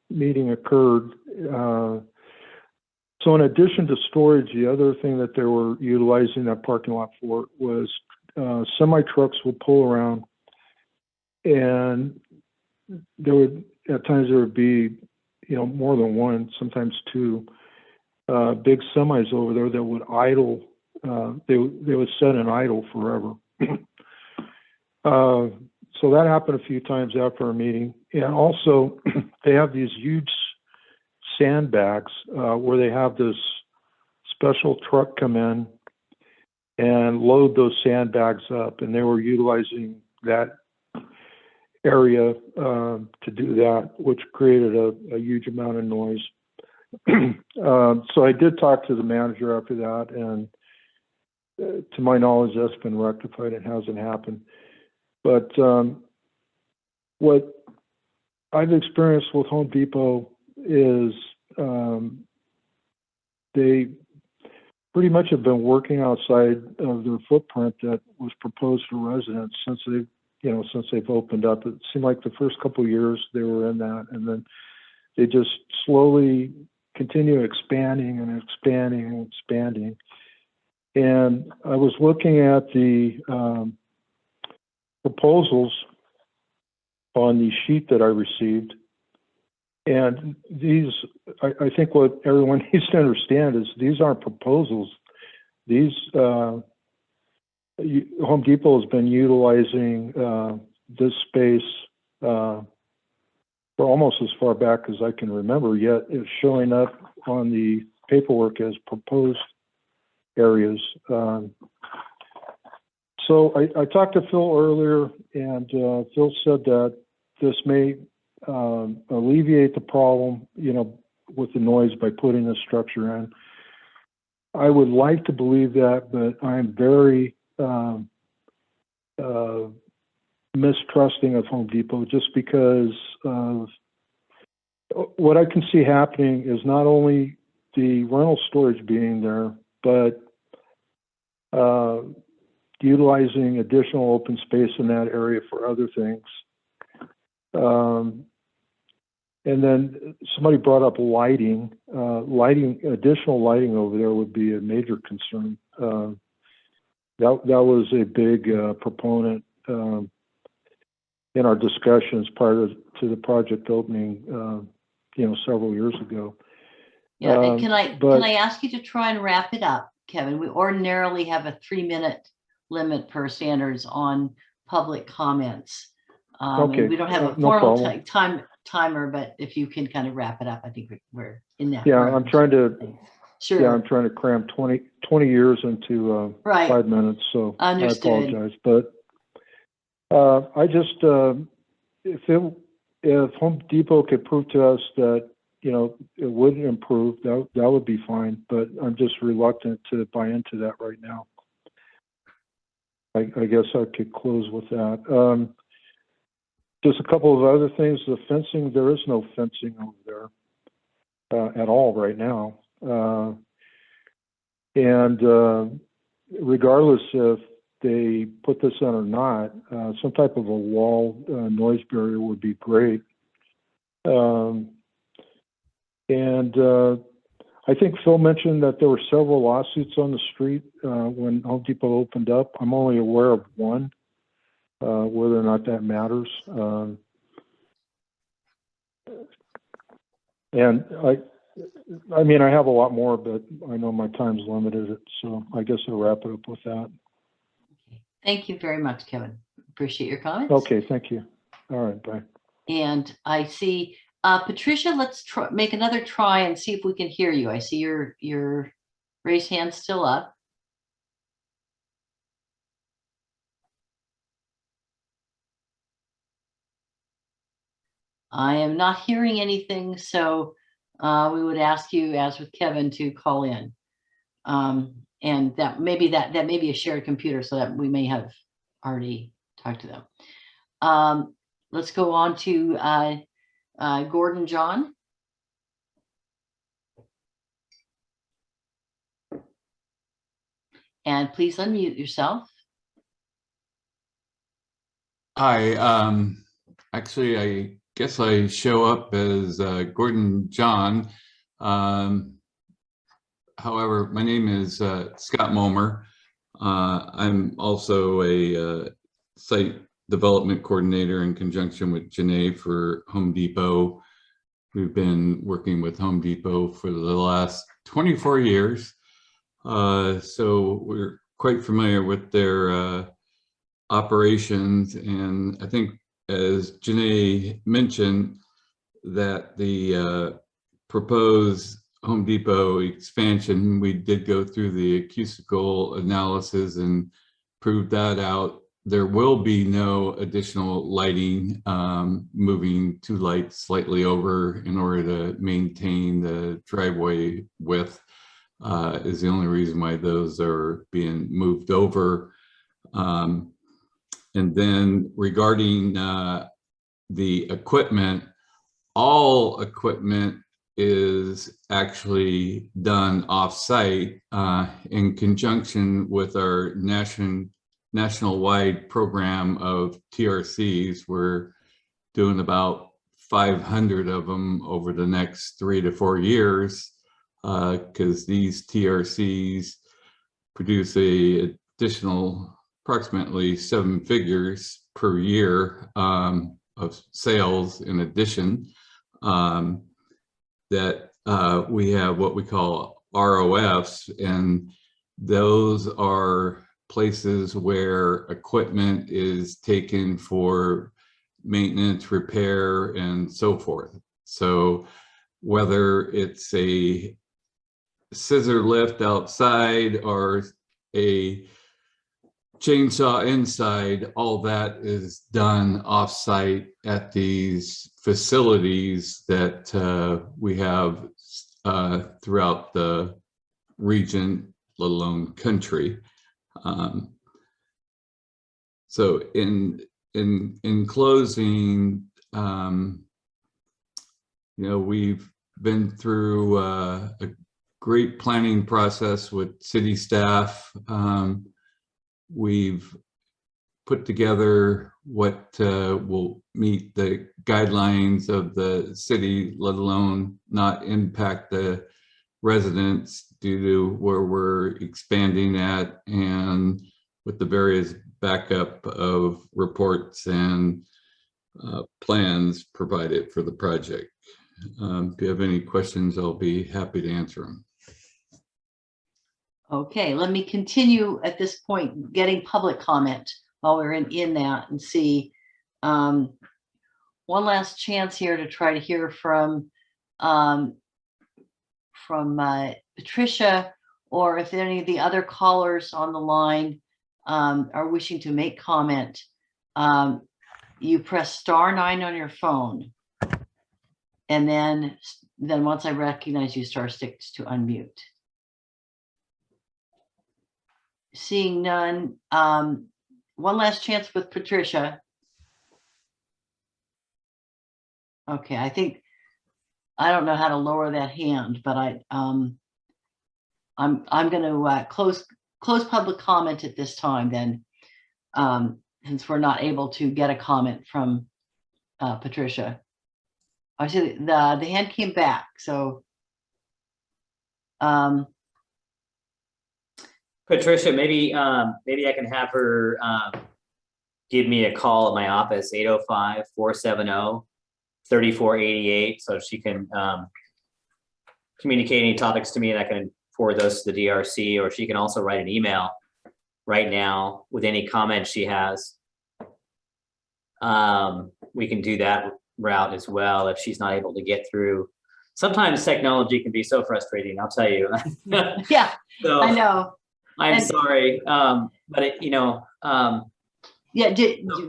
meeting occurred, so in addition to storage, the other thing that they were utilizing that parking lot for was semi trucks would pull around, and at times there would be, you know, more than one, sometimes 2 big semis over there that would idle. They would set and idle forever. So that happened a few times after our meeting. And also, they have these huge sandbags where they have this special truck come in and load those sandbags up, and they were utilizing that area to do that, which created a huge amount of noise. So I did talk to the manager after that, and to my knowledge, that's been rectified. It hasn't happened. But what I've experienced with Home Depot is they pretty much have been working outside of their footprint that was proposed to residents since since they've opened up. It seemed like the first couple of years they were in that, and then they just slowly continue expanding and expanding and expanding. And I was looking at the proposals on the sheet that I received. And these, I think what everyone needs to understand is these aren't proposals. These, Home Depot has been utilizing this space for almost as far back as I can remember, yet it's showing up on the paperwork as proposed areas. So I talked to Phil earlier, and Phil said that this may alleviate the problem, with the noise by putting this structure in. I would like to believe that, but I'm very mistrusting of Home Depot, just because of what I can see happening is not only the rental storage being there, but utilizing additional open space in that area for other things. And then somebody brought up lighting. Additional lighting over there would be a major concern. That was a big proponent in our discussions prior to the project opening, several years ago. Yeah, and can I ask you to try and wrap it up, Kevin? We ordinarily have a 3-minute limit per standards on public comments. Okay. And we don't have a No formal problem. timer, but if you can kind of wrap it up, I think we're in that. Yeah, range. I'm trying to. Sure. Yeah, I'm trying to cram 20 years into Right. 5 minutes, so Understood. I apologize. But I just, if Home Depot could prove to us that it would improve, that would be fine. But I'm just reluctant to buy into that right now. I guess I could close with that. Just a couple of other things. The fencing, there is no fencing over there at all right now. And regardless if they put this on or not, some type of a wall noise barrier would be great. And I think Phil mentioned that there were several lawsuits on the street when Home Depot opened up. I'm only aware of one, whether or not that matters. And I mean, I have a lot more, but I know my time's limited, so I guess I'll wrap it up with that. Thank you very much, Kevin. Appreciate your comments. Okay, thank you. All right, bye. And I see, Patricia, let's make another try and see if we can hear you. I see your raised hand still up. I am not hearing anything, so we would ask you, as with Kevin, to call in. And that may be a shared computer, so that we may have already talked to them. Let's go on to Gordon John. And please unmute yourself. Hi, actually, I guess I show up as Gordon John. However, my name is Scott Momer. I'm also a site development coordinator in conjunction with Janae for Home Depot. We've been working with Home Depot for the last 24 years. So we're quite familiar with their operations. And I think, as Janae mentioned, that the proposed Home Depot expansion, we did go through the acoustical analysis and proved that out. There will be no additional lighting, moving 2 lights slightly over in order to maintain the driveway width is the only reason why those are being moved over. And then regarding the equipment, all equipment is actually done off-site in conjunction with our national-wide program of TRCs. We're doing about 500 of them over the next 3 to 4 years, because these TRCs produce a additional approximately 7 figures per year of sales. In addition, that we have what we call ROFs, and those are places where equipment is taken for maintenance, repair, and so forth. So whether it's a scissor lift outside or a chainsaw inside, all that is done off-site at these facilities that we have throughout the region, let alone country. So in closing, we've been through a great planning process with city staff. We've put together what will meet the guidelines of the city, let alone not impact the residents due to where we're expanding at, and with the various backup of reports and plans provided for the project. If you have any questions, I'll be happy to answer them. Okay, let me continue at this point, getting public comment while we're in that, and see one last chance here to try to hear from Patricia, or if any of the other callers on the line are wishing to make comment. You press *9 on your phone, and then once I recognize you, *6 to unmute. Seeing none, one last chance with Patricia. Okay, I don't know how to lower that hand, but I'm going to close public comment at this time then, since we're not able to get a comment from Patricia. I see the hand came back, so. Patricia, maybe I can have her give me a call at my office, 805-470-3488, so she can communicate any topics to me, and I can forward those to the DRC, or she can also write an email right now with any comments she has. We can do that route as well if she's not able to get through. Sometimes technology can be so frustrating, I'll tell you. Yeah, so, I know. I'm sorry, but yeah,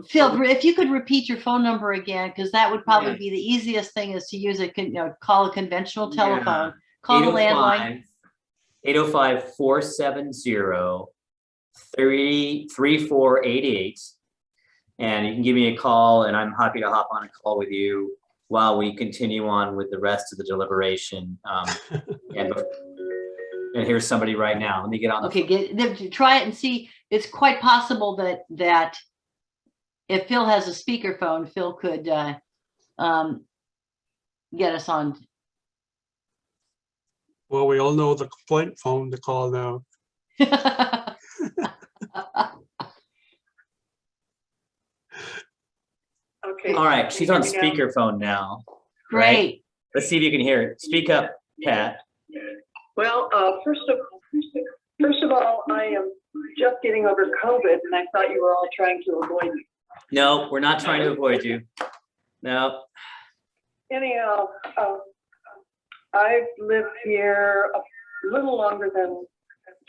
Phil, if you could repeat your phone number again, because that would probably be the easiest thing, is to use call a conventional telephone, call the landline. 805-470-3488, and you can give me a call, and I'm happy to hop on a call with you while we continue on with the rest of the deliberation. And here's somebody right now. Let me get on. Okay, try it and see. It's quite possible that if Phil has a speakerphone, Phil could get us on. Well, we all know the complaint phone to call now. Okay. All right, she's on speakerphone now. Great. Right? Let's see if you can hear it. Speak up, Pat. Well, first of all, I am just getting over COVID, and I thought you were all trying to avoid me. No, we're not trying to avoid you. No. Anyhow, I've lived here a little longer than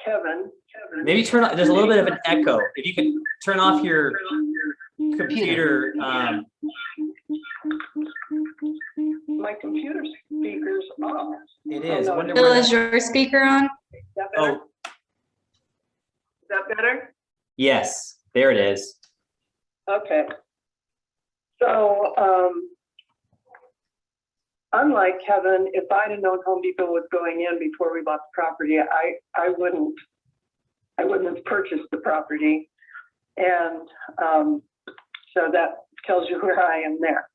Kevin. Maybe turn on, there's a little bit of an echo. If you can turn off your computer. My computer speaker's off. It is. Oh, no. Wonder Bill, where is your speaker on? Is that better? Oh, Is that better? yes, there it is. Okay. So, unlike Kevin, if I'd have known Home Depot was going in before we bought the property, I wouldn't have purchased the property. And so that tells you where I am there.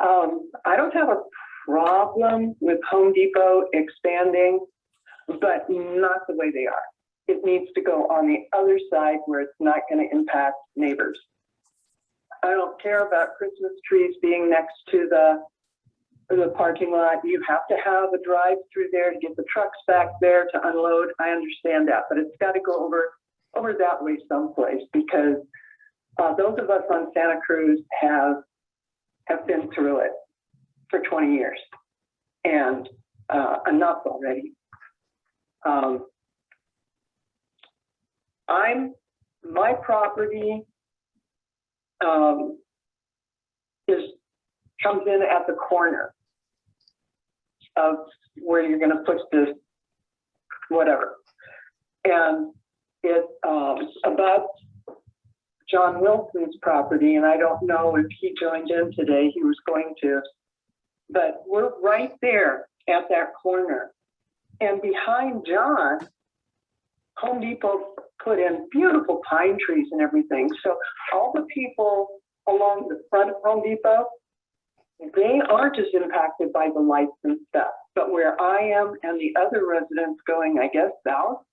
I don't have a problem with Home Depot expanding, but not the way they are. It needs to go on the other side where it's not going to impact neighbors. I don't care about Christmas trees being next to the parking lot. You have to have a drive through there to get the trucks back there to unload. I understand that, but it's got to go over that way someplace, because those of us on Santa Cruz have been through it for 20 years and enough already. My property comes in at the corner of where you're going to put this whatever, and it's about John Wilson's property, and I don't know if he joined in today. He was going to, but we're right there at that corner, and behind John, Home Depot put in beautiful pine trees and everything. So all the people along the front of Home Depot, they aren't as impacted by the lights and stuff. But where I am and the other residents going, I guess, south,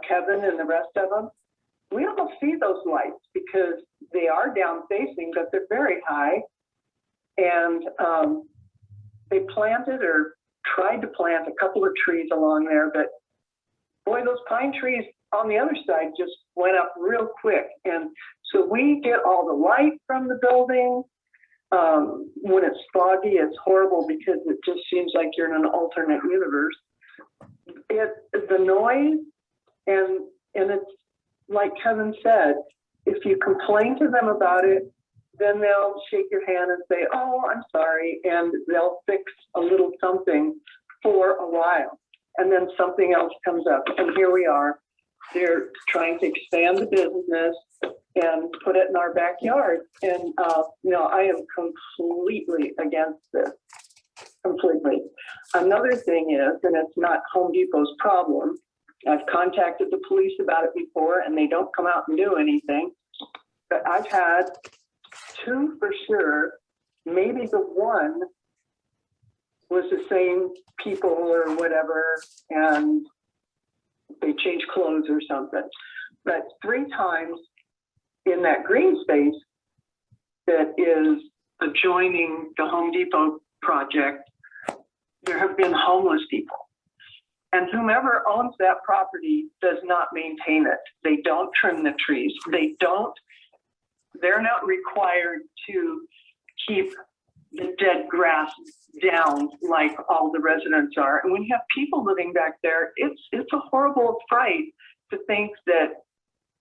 Kevin and the rest of them, we don't see those lights because they are down facing, but they're very high. And they planted or tried to plant a couple of trees along there, but boy, those pine trees on the other side just went up real quick. And so we get all the light from the building. When it's foggy, it's horrible because it just seems like you're in an alternate universe. The noise, and it's like Kevin said, if you complain to them about it, then they'll shake your hand and say, oh, I'm sorry, and they'll fix a little something for a while. And then something else comes up, and here we are. They're trying to expand the business and put it in our backyard. And no, I am completely against this, completely. Another thing is, and it's not Home Depot's problem, I've contacted the police about it before, and they don't come out and do anything. But I've had two for sure, maybe the one was the same people or whatever, and they changed clothes or something. But 3 times in that green space that is adjoining the Home Depot project, there have been homeless people. And whomever owns that property does not maintain it. They don't trim the trees. They're not required to keep the dead grass down like all the residents are. And when you have people living back there, it's a horrible fright to think that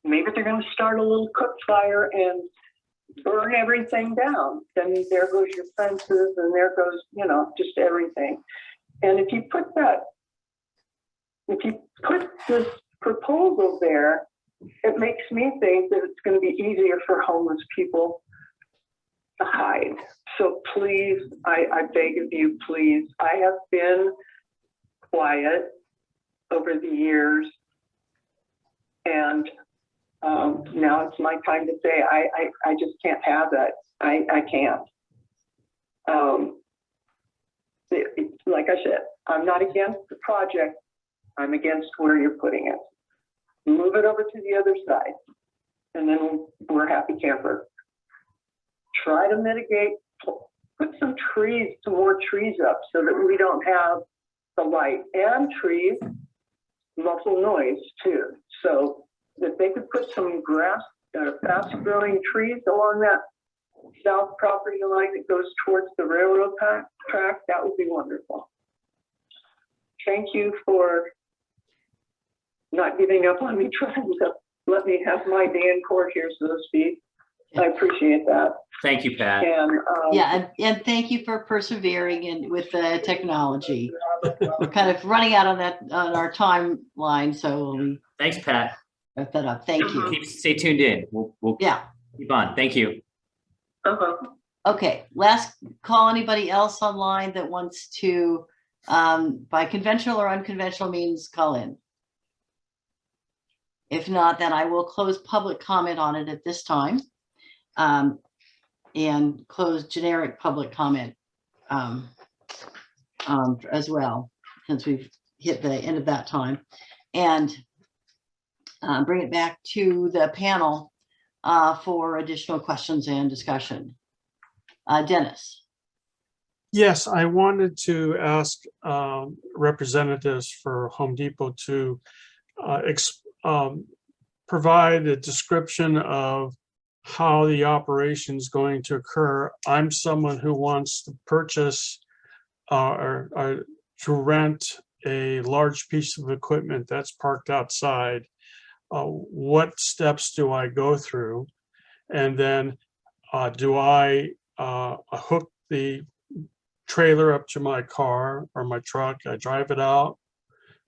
maybe they're going to start a little cook fire and burn everything down. Then there goes your fences, and there goes, just everything. And if you put this proposal there, it makes me think that it's going to be easier for homeless people to hide. So please, I beg of you, please. I have been quiet over the years, and now it's my time to say I just can't have that. I can't. Like I said, I'm not against the project. I'm against where you're putting it. Move it over to the other side, and then we're happy camper. Try to mitigate, put some more trees up so that we don't have the light, and trees muffle noise too. So if they could put some grass, fast growing trees along that south property line that goes towards the railroad track, that would be wonderful. Thank you for not giving up on me, trying to let me have my day in court here, so to speak. I appreciate that. Thank you, Pat. And and thank you for persevering with the technology. We're kind of running out on our timeline, so Thanks, Pat. wrap that up. Thank you. Stay tuned in. We'll keep on. Thank you. Okay, last call. Anybody else online that wants to, by conventional or unconventional means, call in? If not, then I will close public comment on it at this time. And close generic public comment as well, since we've hit the end of that time. And bring it back to the panel for additional questions and discussion. Dennis. Yes, I wanted to ask representatives for Home Depot to provide a description of how the operation is going to occur. I'm someone who wants to purchase or to rent a large piece of equipment that's parked outside. What steps do I go through? And then do I hook the trailer up to my car or my truck? I drive it out.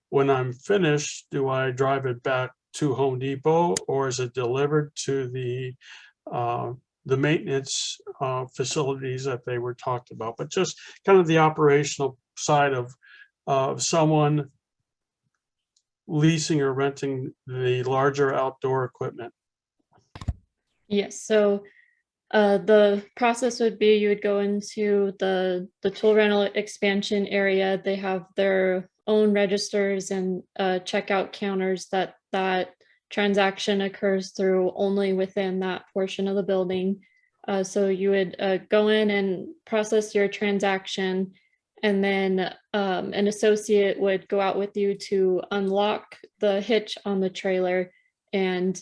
When I'm finished, do I drive it back to Home Depot, or is it delivered to the maintenance facilities that they were talked about? But just kind of the operational side of someone leasing or renting the larger outdoor equipment. Yes, so the process would be you would go into the tool rental expansion area. They have their own registers and checkout counters that transaction occurs through only within that portion of the building. So you would go in and process your transaction, and then an associate would go out with you to unlock the hitch on the trailer, and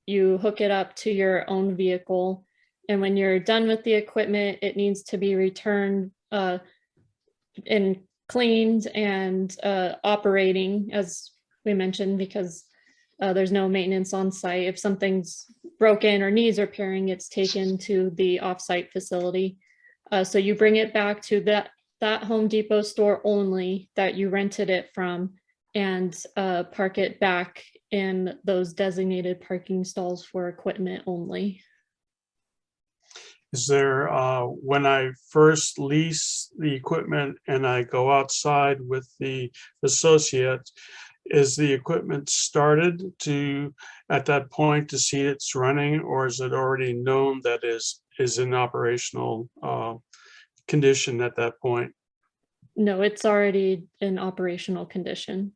you hook it up to your own vehicle. And when you're done with the equipment, it needs to be returned and cleaned and operating, as we mentioned, because there's no maintenance on site. If something's broken or needs repairing, it's taken to the offsite facility. So you bring it back to that Home Depot store only that you rented it from, and park it back in those designated parking stalls for equipment only. Is there, when I first lease the equipment and I go outside with the associate, is the equipment started at that point to see it's running, or is it already known that is in operational condition at that point? No, it's already in operational condition.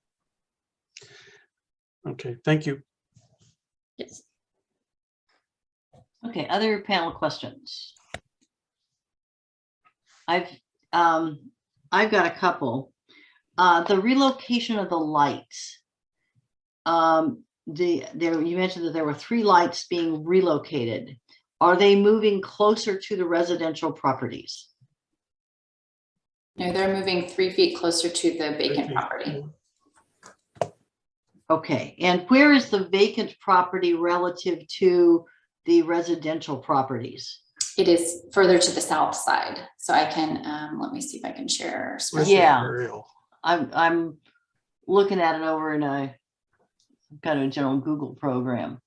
Okay, thank you. Yes. Okay, other panel questions? I've got a couple. The relocation of the lights. You mentioned that there were 3 lights being relocated. Are they moving closer to the residential properties? No, they're moving 3 feet closer to the vacant property. Okay, and where is the vacant property relative to the residential properties? It is further to the south side. So I can, let me see if I can share. Where's Yeah. the aerial? I'm looking at it over in a kind of a general Google program.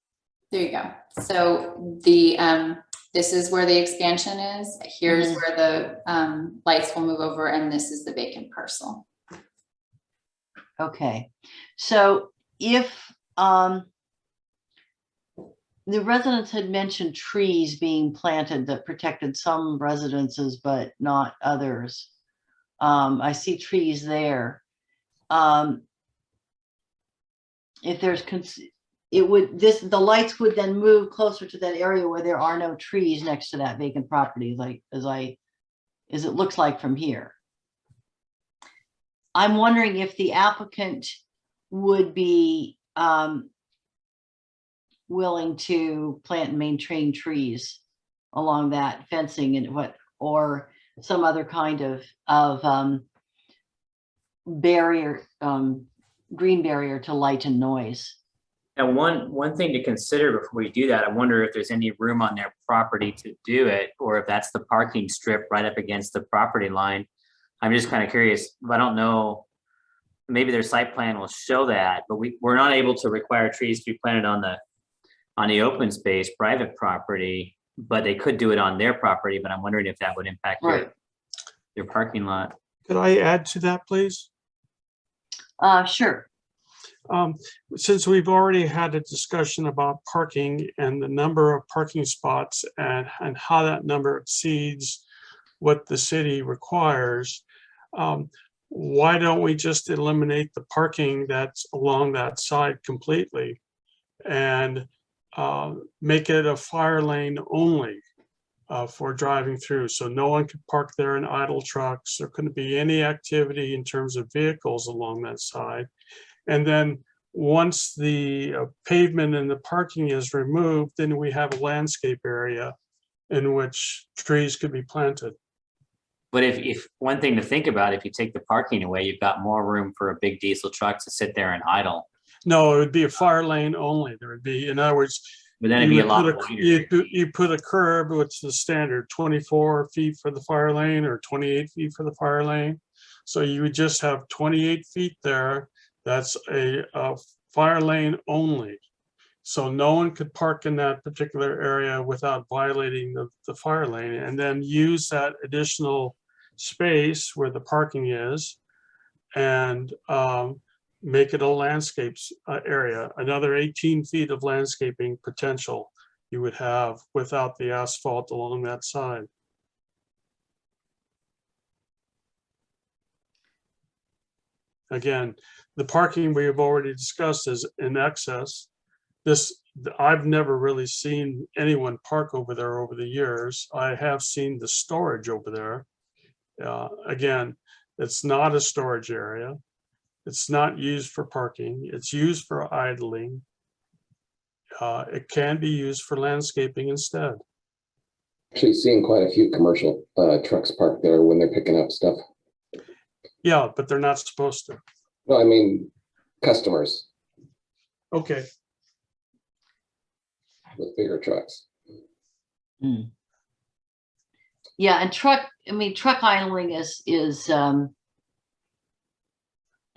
There you go. So this is where the expansion is. Here's where the lights will move over, and this is the vacant parcel. Okay, so if the residents had mentioned trees being planted that protected some residences but not others. I see trees there. If there's, the lights would then move closer to that area where there are no trees next to that vacant property, like as it looks like from here. I'm wondering if the applicant would be willing to plant and maintain trees along that fencing and or some other kind of barrier, green barrier to light and noise. And one thing to consider before we do that, I wonder if there's any room on their property to do it, or if that's the parking strip right up against the property line. I'm just kind of curious. I don't know. Maybe their site plan will show that, but we're not able to require trees to be planted on the open space, private property, but they could do it on their property. But I'm wondering if that would impact your parking lot. Could I add to that, please? Sure. Since we've already had a discussion about parking and the number of parking spots and how that number exceeds what the city requires, why don't we just eliminate the parking that's along that side completely and make it a fire lane only for driving through? So no one could park there in idle trucks. There couldn't be any activity in terms of vehicles along that side. And then once the pavement and the parking is removed, then we have a landscape area in which trees could be planted. But if one thing to think about, if you take the parking away, you've got more room for a big diesel truck to sit there and idle. No, it would be a fire lane only. There would be, in other words, But then it'd be a lot wider. you put a curb, which is the standard 24 feet for the fire lane or 28 feet for the fire lane. So you would just have 28 feet there. That's a fire lane only. So no one could park in that particular area without violating the fire lane, and then use that additional space where the parking is and make it a landscapes area, another 18 feet of landscaping potential you would have without the asphalt along that side. Again, the parking we have already discussed is in excess. I've never really seen anyone park over there over the years. I have seen the storage over there. Again, it's not a storage area. It's not used for parking. It's used for idling. It can be used for landscaping instead. Actually seeing quite a few commercial trucks parked there when they're picking up stuff. Yeah, but they're not supposed to. No, I mean, customers Okay. with bigger trucks. Yeah, and truck idling is a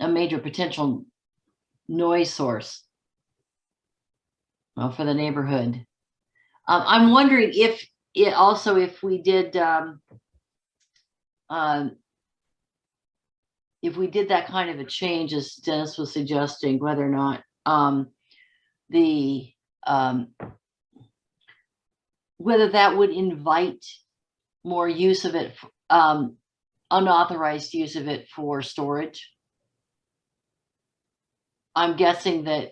major potential noise source for the neighborhood. I'm wondering if we did that kind of a change, as Dennis was suggesting, whether or not whether that would invite more use of it, unauthorized use of it for storage. I'm guessing I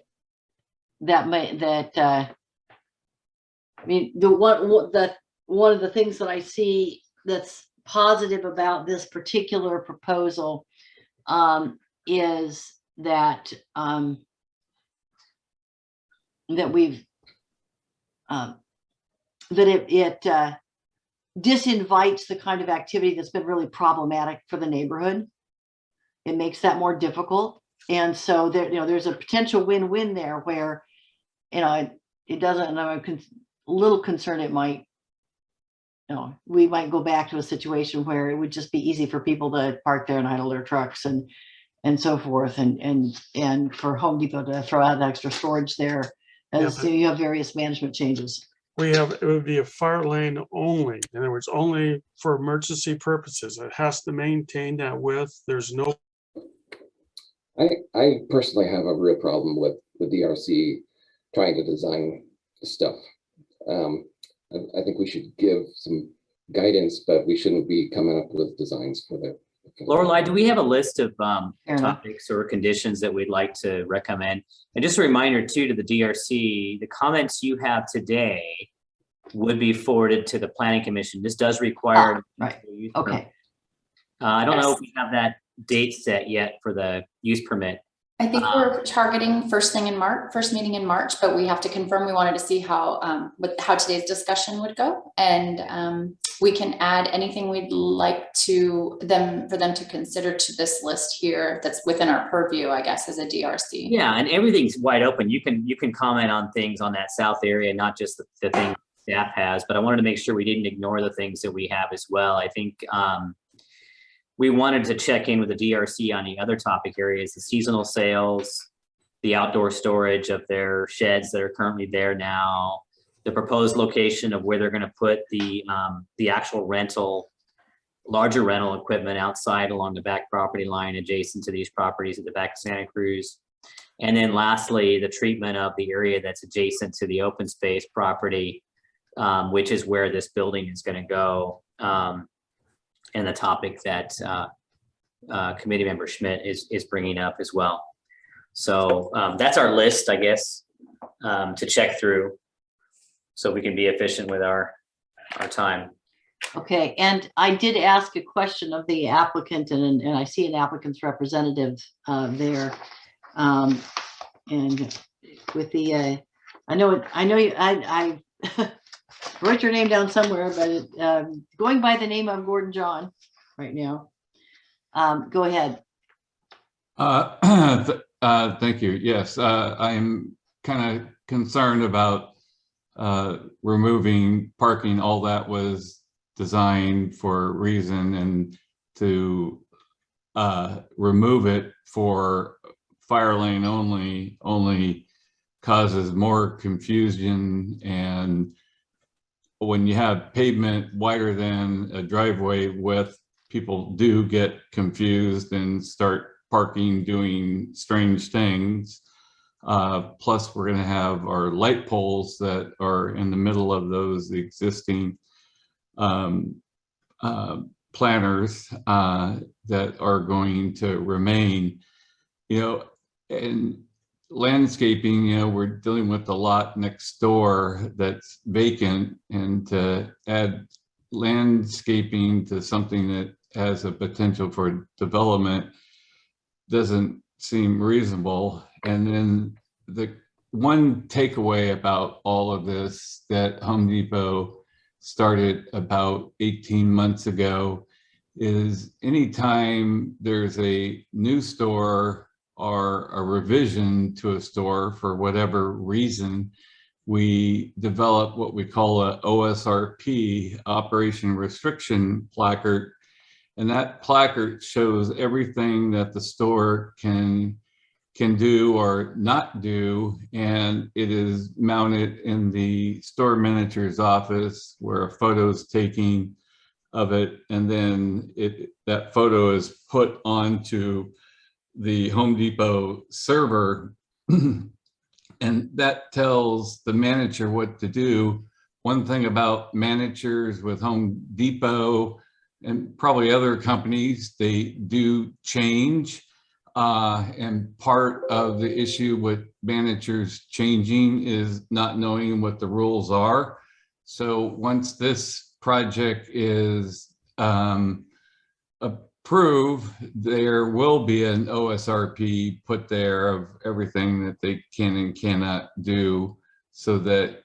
mean, one of the things that I see that's positive about this particular proposal is that it disinvites the kind of activity that's been really problematic for the neighborhood. It makes that more difficult, and so there's a potential win-win there where it doesn't. And I'm a little concerned it might. We might go back to a situation where it would just be easy for people to park there and idle their trucks and so forth, and for Home Depot to throw out extra storage there as you have various management changes. It would be a fire lane only. In other words, only for emergency purposes. It has to maintain that width. There's no. I personally have a real problem with the DRC trying to design stuff. I think we should give some guidance, but we shouldn't be coming up with designs for the. Lorelei, do we have a list of topics or conditions that we'd like to recommend? And just a reminder too to the DRC, the comments you have today would be forwarded to the Planning Commission. This does require. Right. Okay. I don't know if we have that date set yet for the use permit. I think we're targeting first meeting in March, but we have to confirm. We wanted to see how today's discussion would go, and we can add anything we'd like for them to consider to this list here that's within our purview, I guess, as a DRC. Yeah, and everything's wide open. You can comment on things on that south area, not just the thing staff has, but I wanted to make sure we didn't ignore the things that we have as well. I think we wanted to check in with the DRC on the other topic areas, the seasonal sales, the outdoor storage of their sheds that are currently there now, the proposed location of where they're going to put the actual larger rental equipment outside along the back property line adjacent to these properties at the back of Santa Cruz. And then lastly, the treatment of the area that's adjacent to the open space property, which is where this building is going to go. And the topic that Committee Member Schmidt is bringing up as well. So that's our list, I guess, to check through so we can be efficient with our time. Okay, and I did ask a question of the applicant, and I see an applicant's representative there. And with the, I wrote your name down somewhere, but going by the name of Gordon John right now. Go ahead. Thank you. Yes, I'm kind of concerned about removing parking. All that was designed for a reason, and to remove it for fire lane only causes more confusion. And when you have pavement wider than a driveway width, people do get confused and start parking, doing strange things. Plus, we're going to have our light poles that are in the middle of those existing planters that are going to remain. And landscaping, we're dealing with the lot next door that's vacant, and to add landscaping to something that has a potential for development doesn't seem reasonable. And then the one takeaway about all of this that Home Depot started about 18 months ago is anytime there's a new store or a revision to a store for whatever reason, we develop what we call a OSRP, Operation Restriction Placard. And that placard shows everything that the store can do or not do. And it is mounted in the store manager's office where a photo is taken of it. And then that photo is put onto the Home Depot server. And that tells the manager what to do. One thing about managers with Home Depot and probably other companies, they do change. And part of the issue with managers changing is not knowing what the rules are. So once this project is approved, there will be an OSRP put there of everything that they can and cannot do, so that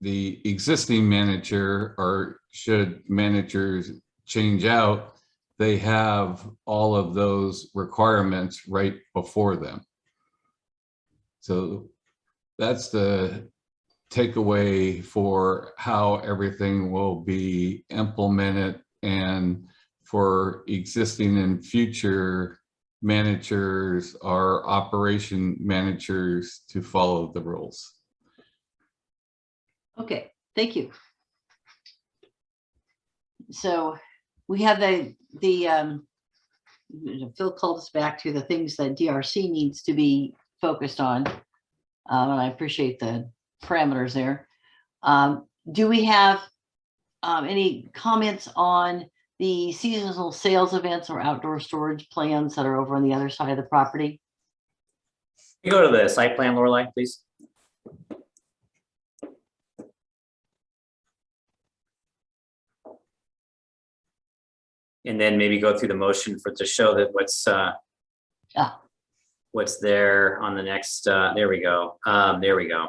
the existing manager, or should managers change out, they have all of those requirements right before them. So that's the takeaway for how everything will be implemented, and for existing and future managers or operation managers to follow the rules. Okay, thank you. So we have Phil called us back to the things that DRC needs to be focused on. And I appreciate the parameters there. Do we have any comments on the seasonal sales events or outdoor storage plans that are over on the other side of the property? You go to the site plan, Lorelei, please. And then maybe go through the motion to show that what's there on the next, there we go. There we go.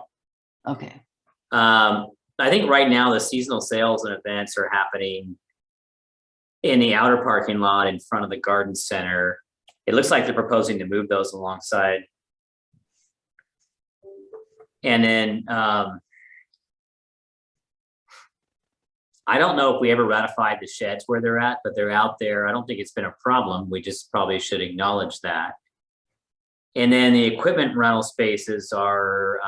Okay. I think right now the seasonal sales and events are happening in the outer parking lot in front of the garden center. It looks like they're proposing to move those alongside. And then I don't know if we ever ratified the sheds where they're at, but they're out there. I don't think it's been a problem. We just probably should acknowledge that. And then the equipment rental spaces are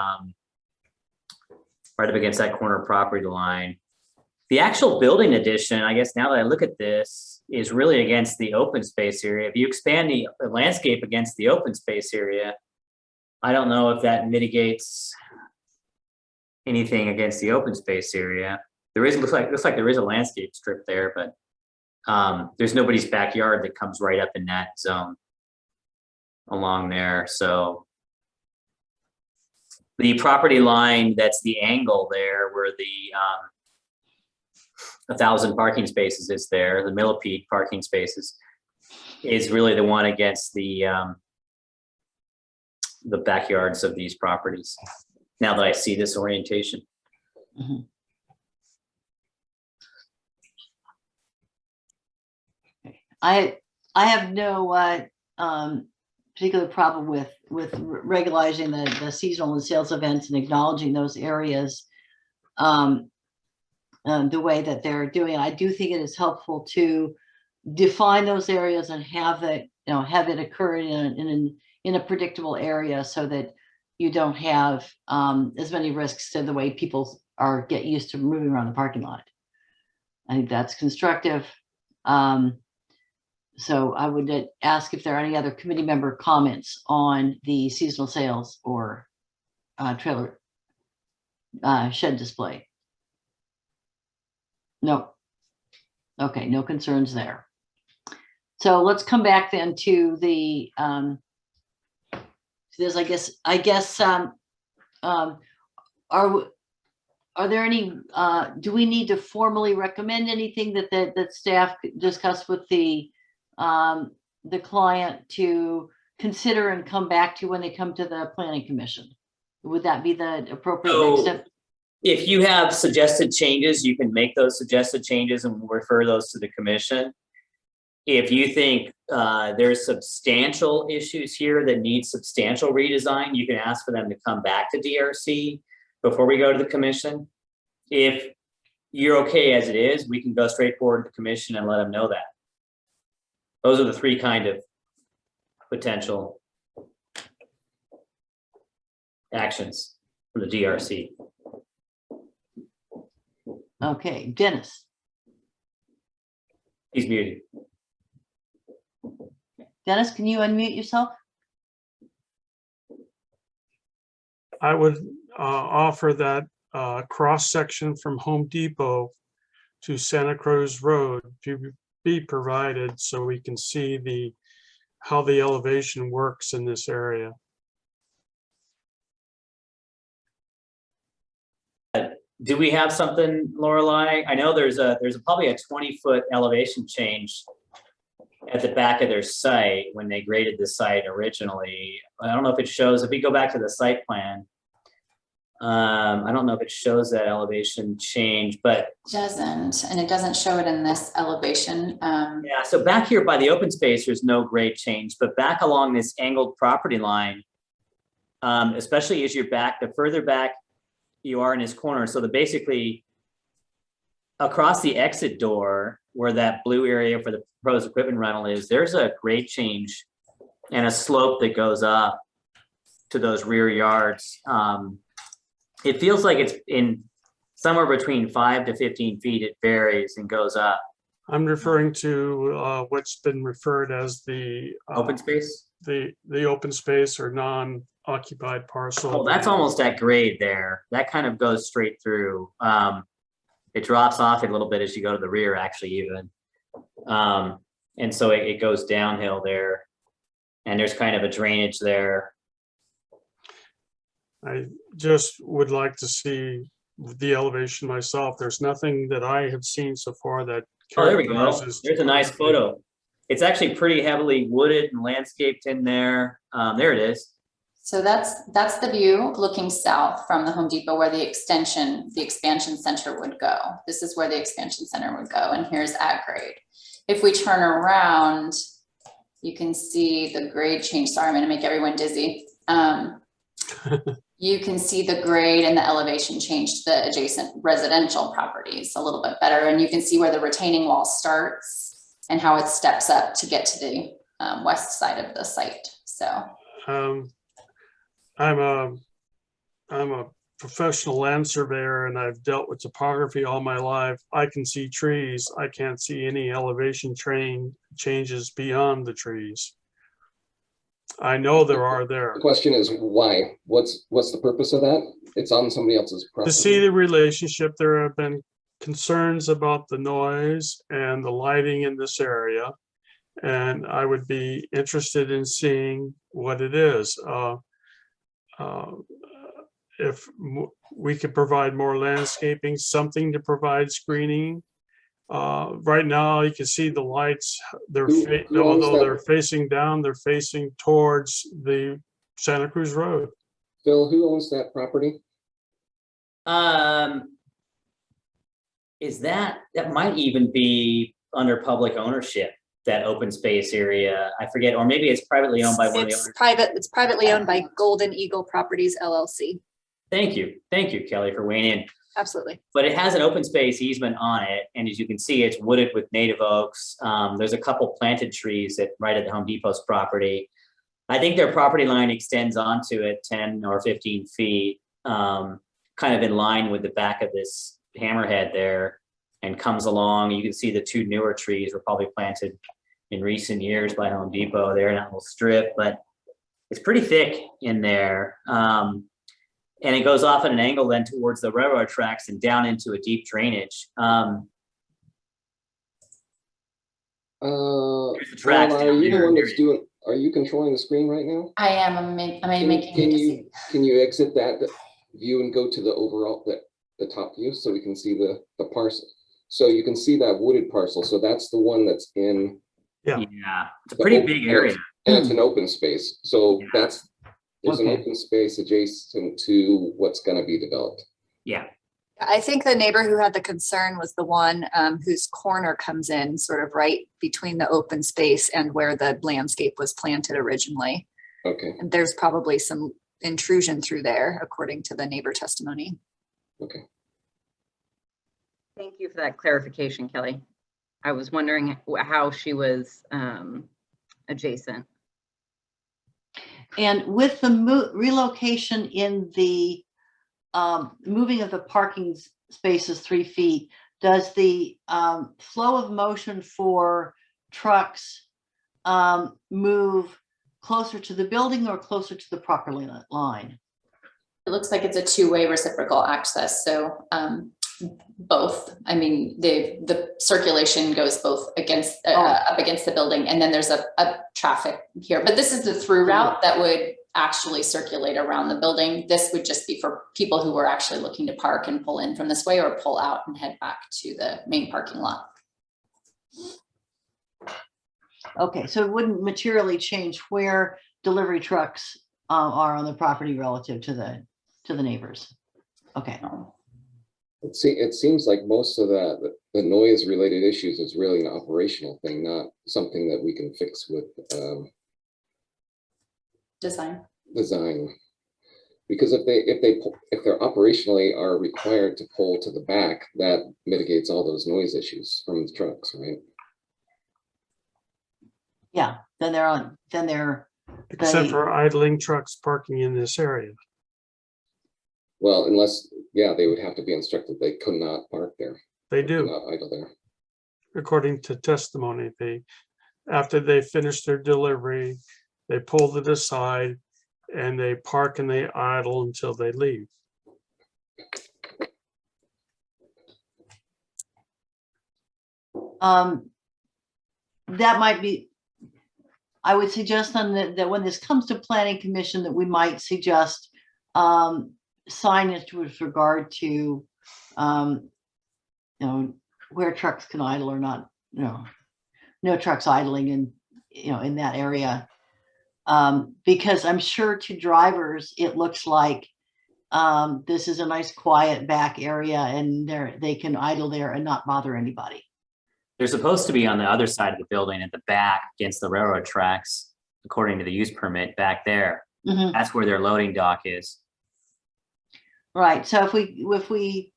right up against that corner property line. The actual building addition, I guess now that I look at this, is really against the open space area. If you expand the landscape against the open space area, I don't know if that mitigates anything against the open space area. There is, looks like there is a landscape strip there, but there's nobody's backyard that comes right up in that zone along there. So the property line, that's the angle there where the 1,000 parking spaces is there, the millipede parking spaces, is really the one against the backyards of these properties. Now that I see this orientation. Mhm. I have no particular problem with regularizing the seasonal and sales events and acknowledging those areas the way that they're doing. I do think it is helpful to define those areas and have it, have it occur in a predictable area so that you don't have as many risks to the way people get used to moving around the parking lot. I think that's constructive. So I would ask if there are any other committee member comments on the seasonal sales or trailer shed display. No. Okay, no concerns there. So let's come back then to the this. I guess are there any? Do we need to formally recommend anything that staff discuss with the client to consider and come back to when they come to the planning commission? Would that be the appropriate next step? If you have suggested changes, you can make those suggested changes and we'll refer those to the commission. If you think there's substantial issues here that need substantial redesign, you can ask for them to come back to DRC before we go to the commission. If you're okay as it is, we can go straight forward to the commission and let them know that. Those are the three kind of potential actions for the DRC. Okay, Dennis. He's muted. Dennis, can you unmute yourself? I would offer that cross section from Home Depot to Santa Cruz Road to be provided so we can see how the elevation works in this area. Do we have something, Lorelei? I know there's probably a 20-foot elevation change at the back of their site when they graded the site originally. I don't know if it shows, if we go back to the site plan, I don't know if it shows that elevation change, but Doesn't, and it doesn't show it in this elevation. yeah, so back here by the open space, there's no grade change, but back along this angled property line, especially as you're back, the further back you are in this corner. So basically across the exit door where that blue area for the proposed equipment rental is, there's a grade change and a slope that goes up to those rear yards. It feels like it's in somewhere between 5 to 15 feet. It varies and goes up. I'm referring to what's been referred as the Open space? The open space or non-occupied parcel. Oh, that's almost at grade there. That kind of goes straight through. It drops off a little bit as you go to the rear, actually, even. And so it goes downhill there. And there's kind of a drainage there. I just would like to see the elevation myself. There's nothing that I have seen so far that Oh, there we go. characterizes- There's a nice photo. It's actually pretty heavily wooded and landscaped in there. There it is. So that's the view looking south from the Home Depot where the expansion center would go. This is where the expansion center would go, and here's at grade. If we turn around, you can see the grade change. Sorry, I'm gonna make everyone dizzy. You can see the grade and the elevation change to the adjacent residential properties a little bit better. And you can see where the retaining wall starts and how it steps up to get to the west side of the site. So I'm a professional land surveyor and I've dealt with topography all my life. I can see trees. I can't see any elevation changes beyond the trees. I know there are there. The question is why? What's the purpose of that? It's on somebody else's property. To see the relationship, there have been concerns about the noise and the lighting in this area. And I would be interested in seeing what it is. If we could provide more landscaping, something to provide screening. Right now, you can see the lights, although they're facing down, they're facing towards the Santa Cruz Road. Phil, who owns that property? Is that might even be under public ownership, that open space area. I forget, or maybe it's privately owned by one of the owners. It's privately owned by Golden Eagle Properties LLC. Thank you, Kelly, for weighing in. Absolutely. But it has an open space easement on it, and as you can see, it's wooded with native oaks. There's a couple planted trees right at the Home Depot's property. I think their property line extends onto it 10 or 15 feet, kind of in line with the back of this hammerhead there, and comes along. You can see the two newer trees were probably planted in recent years by Home Depot there in that little strip, but it's pretty thick in there. And it goes off at an angle then towards the railroad tracks and down into a deep drainage. There's the tracks Are down you the there. one that's doing? Are you controlling the screen right now? I am. I'm making Can it to you see. can you exit that view and go to the overall the top view so we can see the parcel? So you can see that wooded parcel. So that's the one that's in. Yeah, it's a pretty big area. And it's an open spape. So Yeah. there's an open space adjacent to what's going to be developed. Yeah. I think the neighbor who had the concern was the one whose corner comes in sort of right between the open space and where the landscape was planted originally. Okay. And there's probably some intrusion through there, according to the neighbor testimony. Okay. Thank you for that clarification, Kelly. I was wondering how she was adjacent. And with the relocation in the moving of the parking spaces 3 feet, does the flow of motion for trucks move closer to the building or closer to the property line? It looks like it's a two-way reciprocal access. So both. I mean, the circulation goes both against up against the building, and then there's a traffic here. But this is the through route that would actually circulate around the building. This would just be for people who were actually looking to park and pull in from this way, or pull out and head back to the main parking lot. Okay, so it wouldn't materially change where delivery trucks are on the property relative to the neighbors. Okay. It seems like most of the noise related issues is really an operational thing, not something that we can fix with Design. Because if they're operationally are required to pull to the back, that mitigates all those noise issues from the trucks, right? Yeah, then they're Except for idling trucks parking in this area. Well, unless, yeah, they would have to be instructed they could not park there. They Could do, not idle there. according to testimony. After they finish their delivery, they pull to the side and they park and they idle until they leave. That might be, I would suggest then that when this comes to planning commission, that we might suggest signage with regard to where trucks can idle or not, no trucks idling in that area. Because I'm sure to drivers, it looks like this is a nice quiet back area and they can idle there and not bother anybody. They're supposed to be on the other side of the building at the back against the railroad tracks, according to the use permit back there. Mm-hmm. That's where their loading dock is. Right. So if we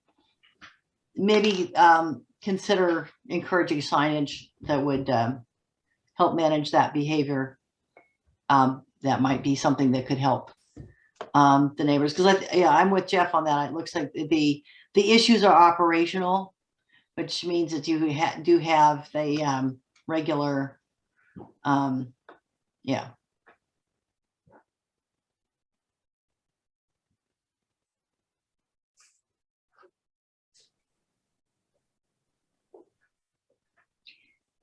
maybe consider encouraging signage that would help manage that behavior, that might be something that could help the neighbors, because I'm with Jeff on that. It looks like the issues are operational, which means that you do have the regular, yeah.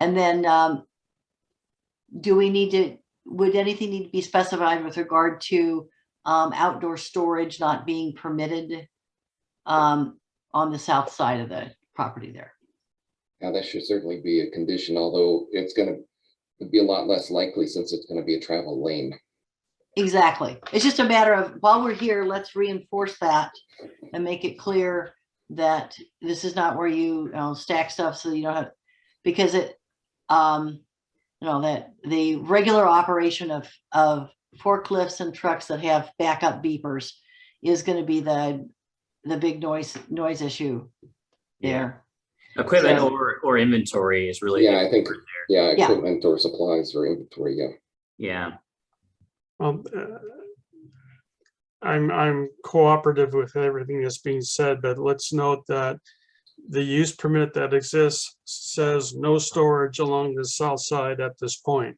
And then would anything need to be specified with regard to outdoor storage not being permitted on the south side of the property there? Yeah, that should certainly be a condition, although it's gonna be a lot less likely since it's gonna be a travel lane. Exactly. It's just a matter of, while we're here, let's reinforce that and make it clear that this is not where you stack stuff so you don't have, because it, that the regular operation of forklifts and trucks that have backup beepers is going to be the big noise issue there. Equipment So- or inventory is really. Yeah, I think, important there. yeah, equipment or supplies or inventory, yeah. Yeah. I'm cooperative with everything that's being said, but let's note that the use permit that exists says no storage along the south side at this point.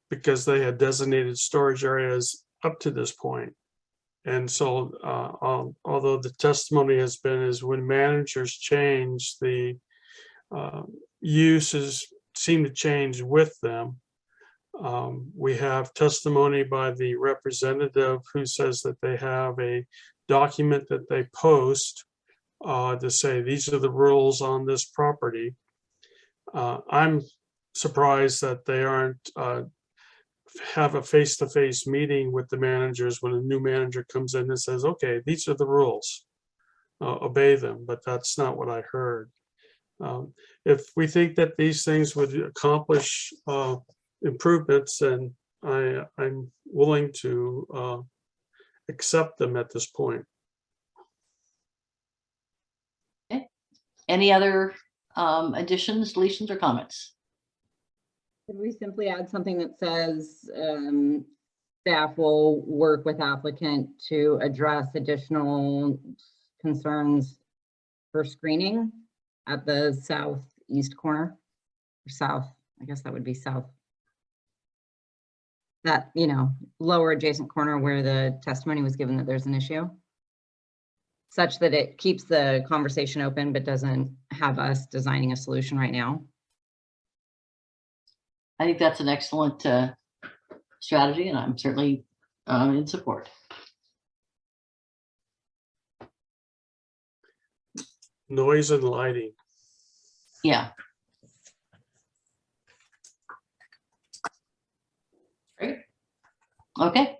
Because they had designated storage areas up to this point. And so, although the testimony has been is when managers change, the uses seem to change with them. We have testimony by the representative who says that they have a document that they post to say these are the rules on this property. I'm surprised that they aren't have a face-to-face meeting with the managers when a new manager comes in and says, okay, these are the rules, obey them, but that's not what I heard. If we think that these things would accomplish improvements, and I'm willing to accept them at this point. Okay. Any other additions, deletions, or comments? Could we simply add something that says staff will work with applicant to address additional concerns for screening at the southeast corner or south? I guess that would be south. That, lower adjacent corner where the testimony was given that there's an issue, such that it keeps the conversation open but doesn't have us designing a solution right now. I think that's an excellent strategy, and I'm certainly in support. Noise and lighting. Yeah. Great. Okay.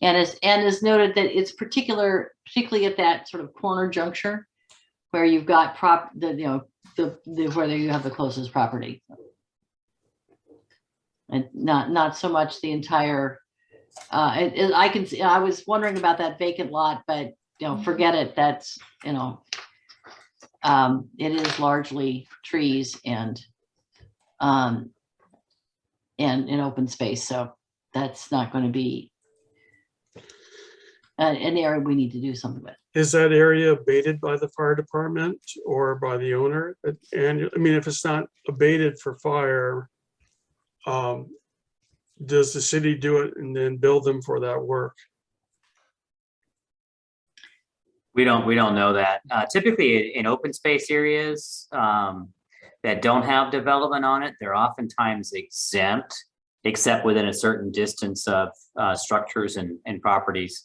And as noted that it's particularly at that sort of corner juncture where you've got where you have the closest property, and not so much the entire. I can see. I was wondering about that vacant lot, but forget it. That's it is largely trees and in open space, so that's not going to be an area we need to do something with. Is that area abated by the fire department or by the owner? And I mean, if it's not abated for fire, does the city do it and then bill them for that work? We don't know that. Typically in open space areas that don't have development on it, they're oftentimes exempt, except within a certain distance of structures and properties.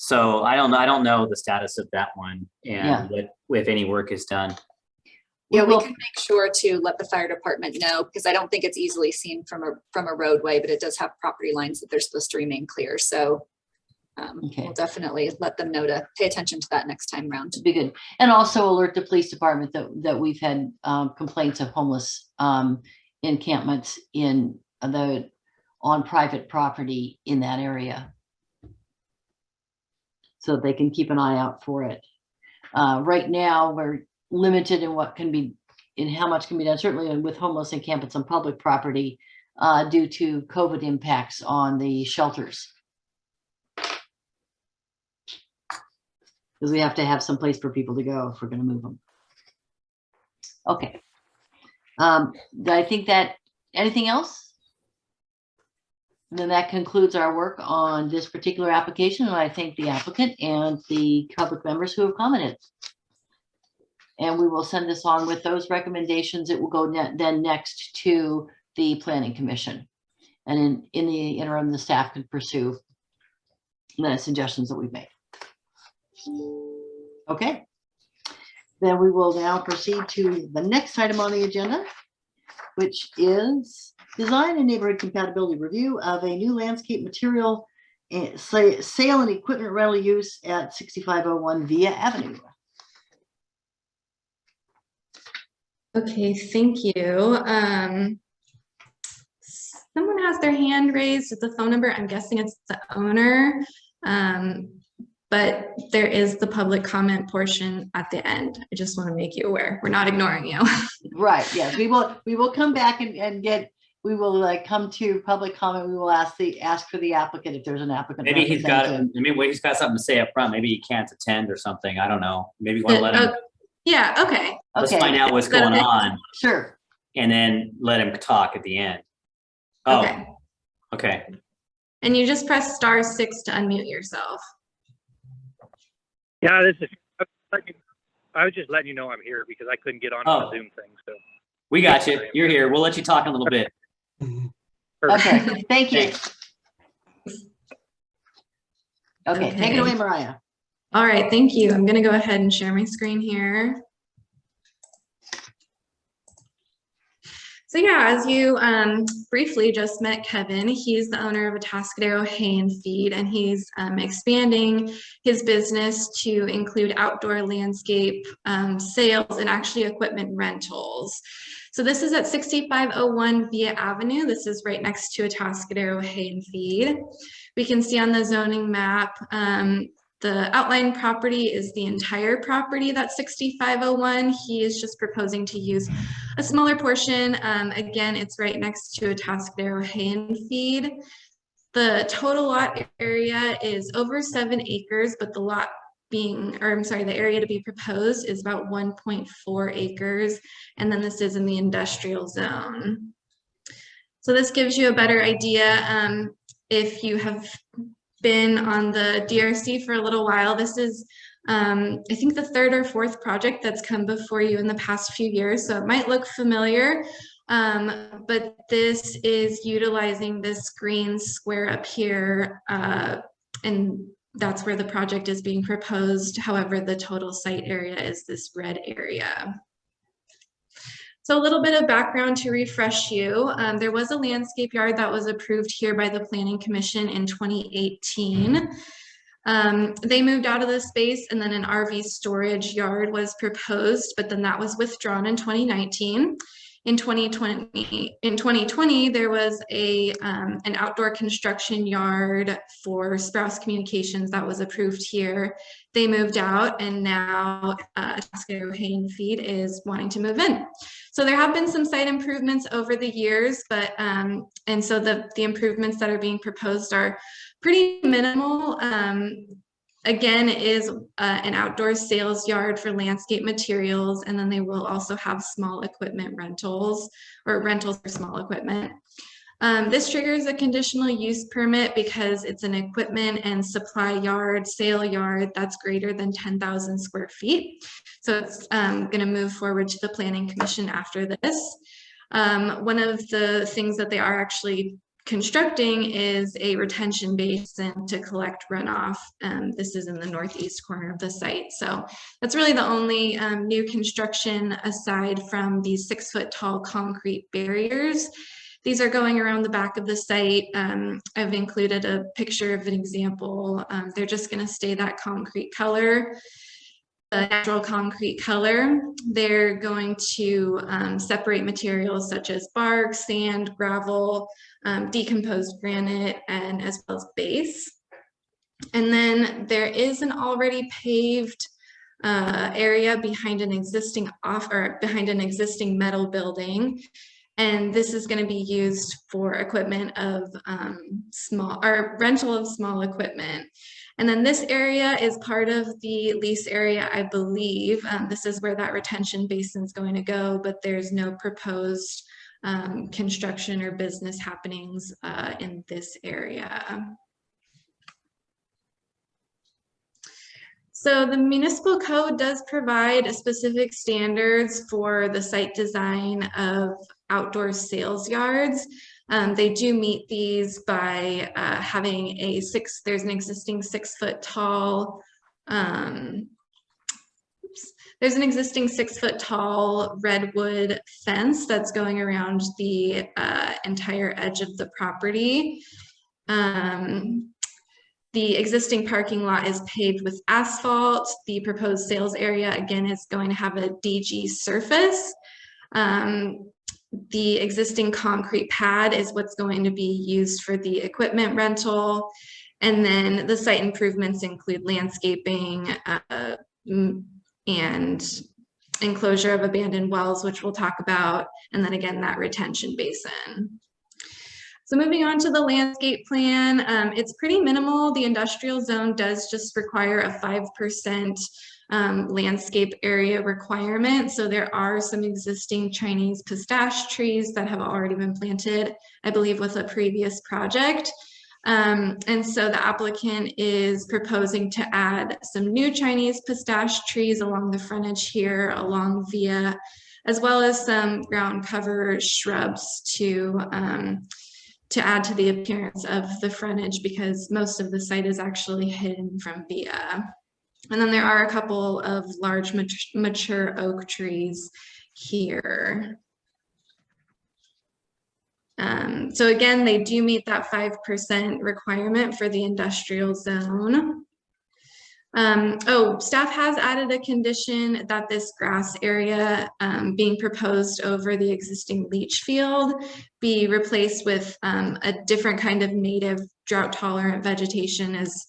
So I don't know the status of that one and if any work is done. Yeah, we can make sure to let the fire department know, because I don't think it's easily seen from a roadway, but it does have property lines that they're supposed to remain clear. So we'll definitely let them know to pay attention to that next time around. Be good. And also alert the police department that we've had complaints of homeless encampments on private property in that area, so they can keep an eye out for it. Right now, we're limited in how much can be done. Certainly with homeless encampments on public property, due to COVID impacts on the shelters. Because we have to have some place for people to go if we're going to move them. Okay. I think that, anything else? Then that concludes our work on this particular application, and I thank the applicant and the public members who have commented. And we will send this on with those recommendations. It will go then next to the Planning Commission. And in the interim, the staff could pursue the suggestions that we've made. Okay. Then we will now proceed to the next item on the agenda, which is design and neighborhood compatibility review of a new landscape material sale and equipment rental use at 6501 Via Avenue. Okay, thank you. Someone has their hand raised. It's a phone number. I'm guessing it's the owner. But there is the public comment portion at the end. I just want to make you aware. We're not ignoring you. Right. Yes, we will come back and get. We will come to public comment. We will ask for the applicant if there's an applicant. Maybe he's got he's got something to say up front. Maybe he can't attend or something. I don't know. Maybe you want to let him. Yeah. Okay. Let's find out what's going on. Sure. And then let him talk at the end. Oh. Okay. Okay. And you just press *6 to unmute yourself. Yeah, I was just letting you know I'm here because I couldn't get on the Zoom thing. So we got you. You're here. We'll let you talk in a little bit. Okay. Thank you. Okay. Take it away, Mariah. All right. Thank you. I'm going to go ahead and share my screen here. So yeah, as you briefly just met Kevin, he's the owner of Atascadero Hay and Feed, and he's expanding his business to include outdoor landscape sales and actually equipment rentals. So this is at 6501 Via Avenue. This is right next to Atascadero Hay and Feed. We can see on the zoning map, the outline property is the entire property, that's 6501. He is just proposing to use a smaller portion. Again, it's right next to Atascadero Hay and Feed. The total lot area is over 7 acres, but the lot the area to be proposed is about 1.4 acres. And then this is in the industrial zone. So this gives you a better idea. If you have been on the DRC for a little while, this is I think the 3rd or 4th project that's come before you in the past few years, so it might look familiar, but this is utilizing this green square up here, and that's where the project is being proposed. However, the total site area is this red area. So a little bit of background to refresh you. There was a landscape yard that was approved here by the Planning Commission in 2018. They moved out of the space, and then an RV storage yard was proposed, but then that was withdrawn in 2019. In 2020, there was an outdoor construction yard for Sprouse Communications that was approved here. They moved out, and now Atascadero Hay and Feed is wanting to move in. So there have been some site improvements over the years, but and so the improvements that are being proposed are pretty minimal. Again, it is an outdoor sales yard for landscape materials, and then they will also have small equipment rentals or rentals for small equipment. This triggers a conditional use permit because it's an equipment and supply yard, sale yard that's greater than 10,000 square feet. So it's going to move forward to the Planning Commission after this. One of the things that they are actually constructing is a retention basin to collect runoff. This is in the northeast corner of the site. So that's really the only new construction aside from these 6-foot tall concrete barriers. These are going around the back of the site. I've included a picture of an example. They're just going to stay that concrete color, the natural concrete color. They're going to separate materials such as bark, sand, gravel, decomposed granite, and as well as base. And then there is an already paved area behind an existing behind an existing metal building. And this is going to be used for equipment of rental of small equipment. And then this area is part of the lease area, I believe. This is where that retention basin is going to go, but there's no proposed construction or business happenings in this area. So the municipal code does provide specific standards for the site design of outdoor sales yards. They do meet these by having there's an existing 6 foot tall, there's an existing 6 foot tall redwood fence that's going around the entire edge of the property. The existing parking lot is paved with asphalt. The proposed sales area, again, is going to have a DG surface. The existing concrete pad is what's going to be used for the equipment rental. And then the site improvements include landscaping and enclosure of abandoned wells, which we'll talk about. And then again, that retention basin. So moving on to the landscape plan, it's pretty minimal. The industrial zone does just require a 5% landscape area requirement. So there are some existing Chinese pistache trees that have already been planted, I believe, with a previous project. And so the applicant is proposing to add some new Chinese pistache trees along the frontage here, along Via, as well as some ground cover shrubs to add to the appearance of the frontage, because most of the site is actually hidden from Via. And then there are a couple of large mature oak trees here. So again, they do meet that 5% requirement for the industrial zone. Staff has added a condition that this grass area being proposed over the existing leach field be replaced with a different kind of native drought tolerant vegetation, as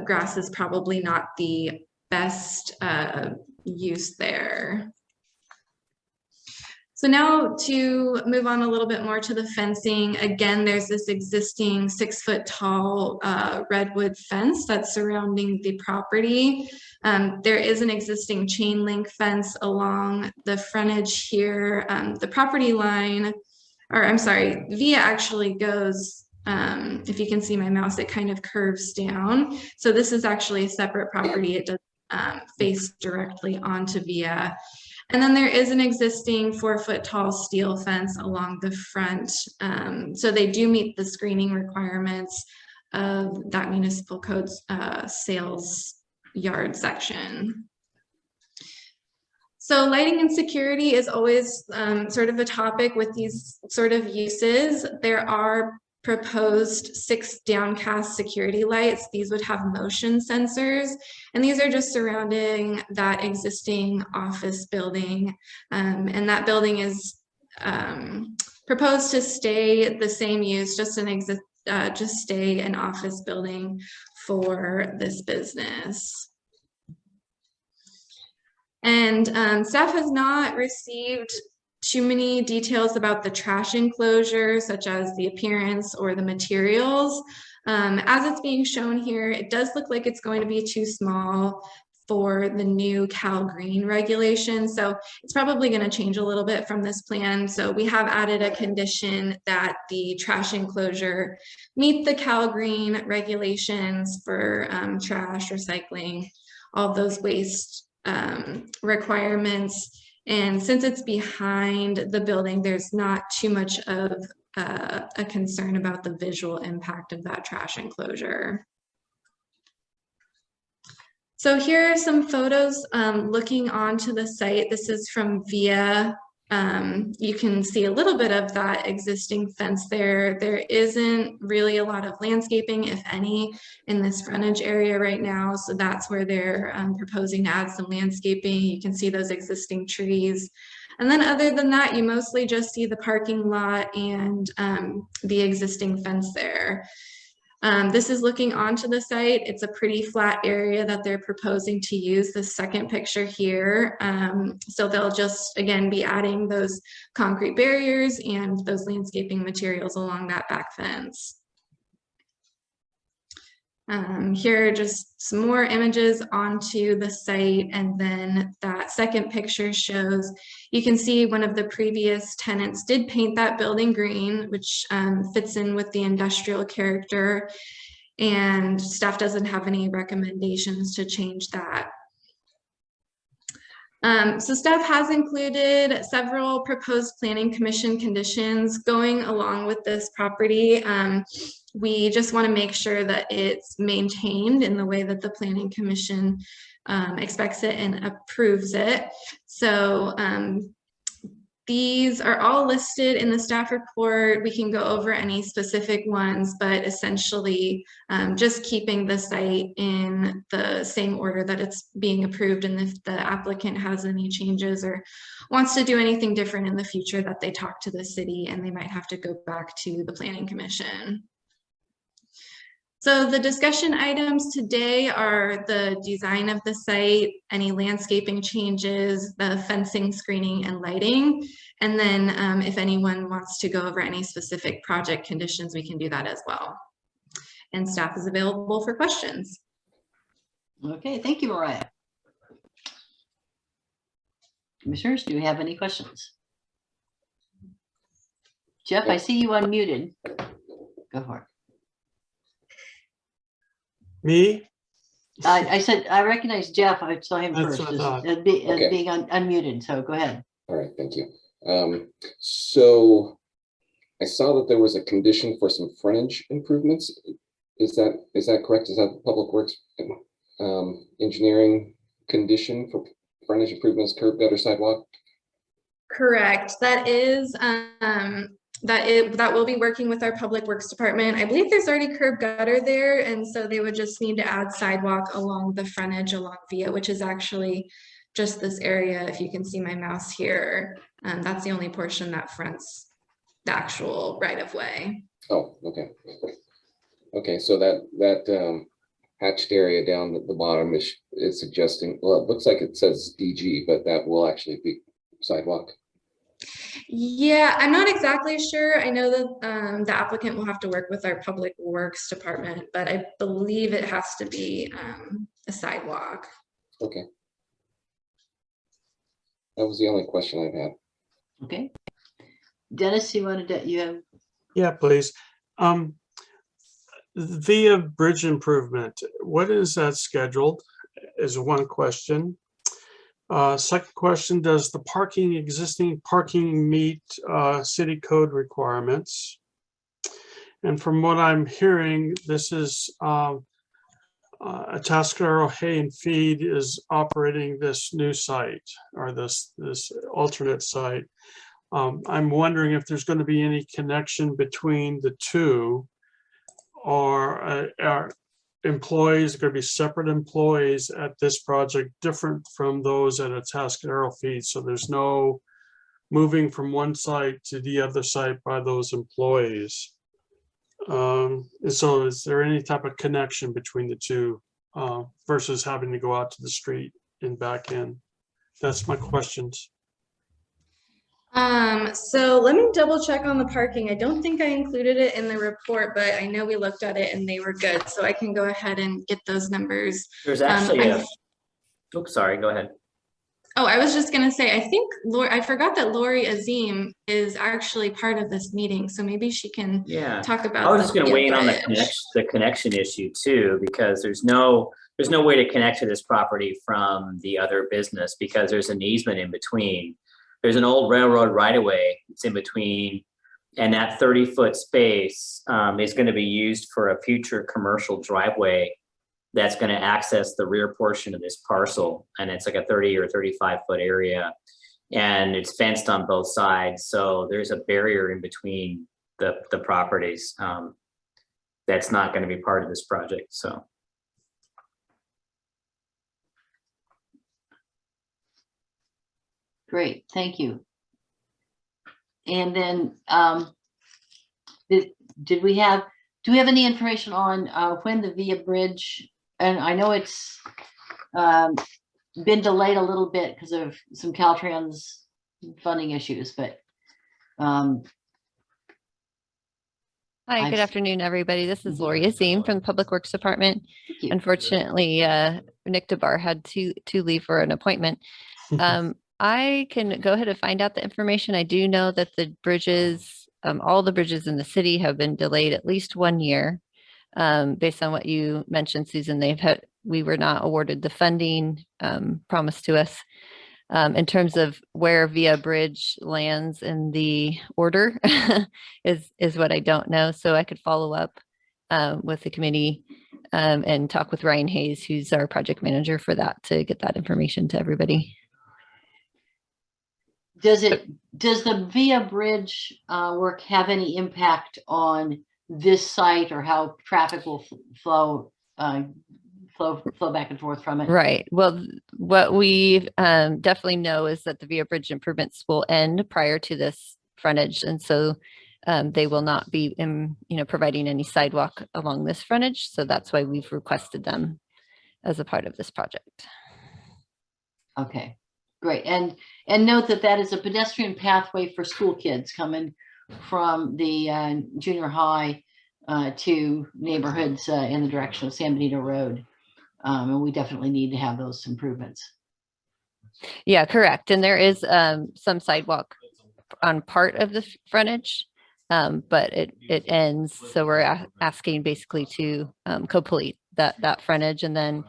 grass is probably not the best use there. So now to move on a little bit more to the fencing, again, there's this existing 6 foot tall redwood fence that's surrounding the property. There is an existing chain link fence along the frontage here. The property line, or I'm sorry, Via actually goes, if you can see my mouse, it kind of curves down. So this is actually a separate property. It does face directly onto Via. And then there is an existing 4 foot tall steel fence along the front. So they do meet the screening requirements of that municipal code's sales yard section. So lighting and security is always sort of a topic with these sort of uses. There are proposed 6 downcast security lights. These would have motion sensors, and these are just surrounding that existing office building. And that building is proposed to stay the same use, just stay an office building for this business. And staff has not received too many details about the trash enclosure, such as the appearance or the materials. As it's being shown here, it does look like it's going to be too small for the new Cal Green regulation. So it's probably going to change a little bit from this plan. So we have added a condition that the trash enclosure meet the Cal Green regulations for trash, recycling, all those waste requirements. And since it's behind the building, there's not too much of a concern about the visual impact of that trash enclosure. So here are some photos looking onto the site. This is from Via. You can see a little bit of that existing fence there. There isn't really a lot of landscaping, if any, in this frontage area right now. So that's where they're proposing to add some landscaping. You can see those existing trees. And then other than that, you mostly just see the parking lot and the existing fence there. This is looking onto the site. It's a pretty flat area that they're proposing to use. The second picture here. So they'll just, again, be adding those concrete barriers and those landscaping materials along that back fence. Here are just some more images onto the site, and then that second picture shows, you can see one of the previous tenants did paint that building green, which fits in with the industrial character, and staff doesn't have any recommendations to change that. So staff has included several proposed planning commission conditions going along with this property. We just want to make sure that it's maintained in the way that the planning commission expects it and approves it. So these are all listed in the staff report. We can go over any specific ones, but essentially just keeping the site in the same order that it's being approved. And if the applicant has any changes or wants to do anything different in the future, that they talk to the city and they might have to go back to the planning commission. So the discussion items today are the design of the site, any landscaping changes, the fencing, screening, and lighting. And then if anyone wants to go over any specific project conditions, we can do that as well. And staff is available for questions. Okay, thank you, Mariah. Commissioners, do you have any questions? Jeff, I see you unmuted. Go for it. Me? I said, I recognize Jeff. I saw him That's first what I as thought. being Okay. unmuted. So go ahead. All right, thank you. So I saw that there was a condition for some frontage improvements. Is that correct? Is that the Public Works engineering condition for frontage improvements, curb, gutter, sidewalk? Correct. That is that will be working with our Public Works department. I believe there's already curb gutter there, and so they would just need to add sidewalk along the frontage along Via, which is actually just this area. If you can see my mouse here, that's the only portion that fronts the actual right of way. Oh, okay. Okay, so that hatched area down at the bottom is suggesting, well, it looks like it says DG, but that will actually be sidewalk. Yeah, I'm not exactly sure. I know that the applicant will have to work with our Public Works department, but I believe it has to be a sidewalk. Okay. That was the only question I had. Okay. Dennis, you wanted to, you have? Yeah, please. Via bridge improvement, what is that scheduled? Is one question. Second question, does the existing parking meet city code requirements? And from what I'm hearing, this is Atascadero Hay and Feed is operating this new site or this alternate site. I'm wondering if there's going to be any connection between the two, or are employees going to be separate employees at this project different from those at Atascadero Feed? So there's no moving from one site to the other site by those employees. And so is there any type of connection between the two versus having to go out to the street and back in? That's my questions. So let me double check on the parking. I don't think I included it in the report, but I know we looked at it and they were good. So I can go ahead and get those numbers. There's actually oops, sorry, go ahead. Oh, I was just gonna say, I think I forgot that Lori Azim is actually part of this meeting, so maybe she can talk about. I was just going to weigh in on the connection issue too, because there's no way to connect to this property from the other business because there's an easement in between. There's an old railroad right of way that's in between, and that 30-foot space is going to be used for a future commercial driveway that's going to access the rear portion of this parcel. And it's like a 30 or 35-foot area, and it's fenced on both sides. So there's a barrier in between the properties that's not going to be part of this project. So. Great, thank you. And then did we have do we have any information on when the Via Bridge, and I know it's been delayed a little bit because of some Caltrans funding issues, but Hi, good afternoon, everybody. This is Lori Azim from the Public Works Department. Unfortunately, Nick DeBar had to leave for an appointment. I can go ahead and find out the information. I do know that the bridges, all the bridges in the city have been delayed at least 1 year. Based on what you mentioned, Susan, we were not awarded the funding promised to us. In terms of where Via Bridge lands in the order is what I don't know. So I could follow up with the committee and talk with Ryan Hayes, who's our project manager for that, to get that information to everybody. Does the Via Bridge work have any impact on this site or how traffic will flow back and forth from it? Right. Well, what we definitely know is that the Via Bridge improvements will end prior to this frontage, and so they will not be providing any sidewalk along this frontage. So that's why we've requested them as a part of this project. Okay, great. And note that that is a pedestrian pathway for school kids coming from the junior high to neighborhoods in the direction of San Benito Road. And we definitely need to have those improvements. Yeah, correct. And there is some sidewalk on part of the frontage, but it ends. So we're asking basically to complete that frontage. And then,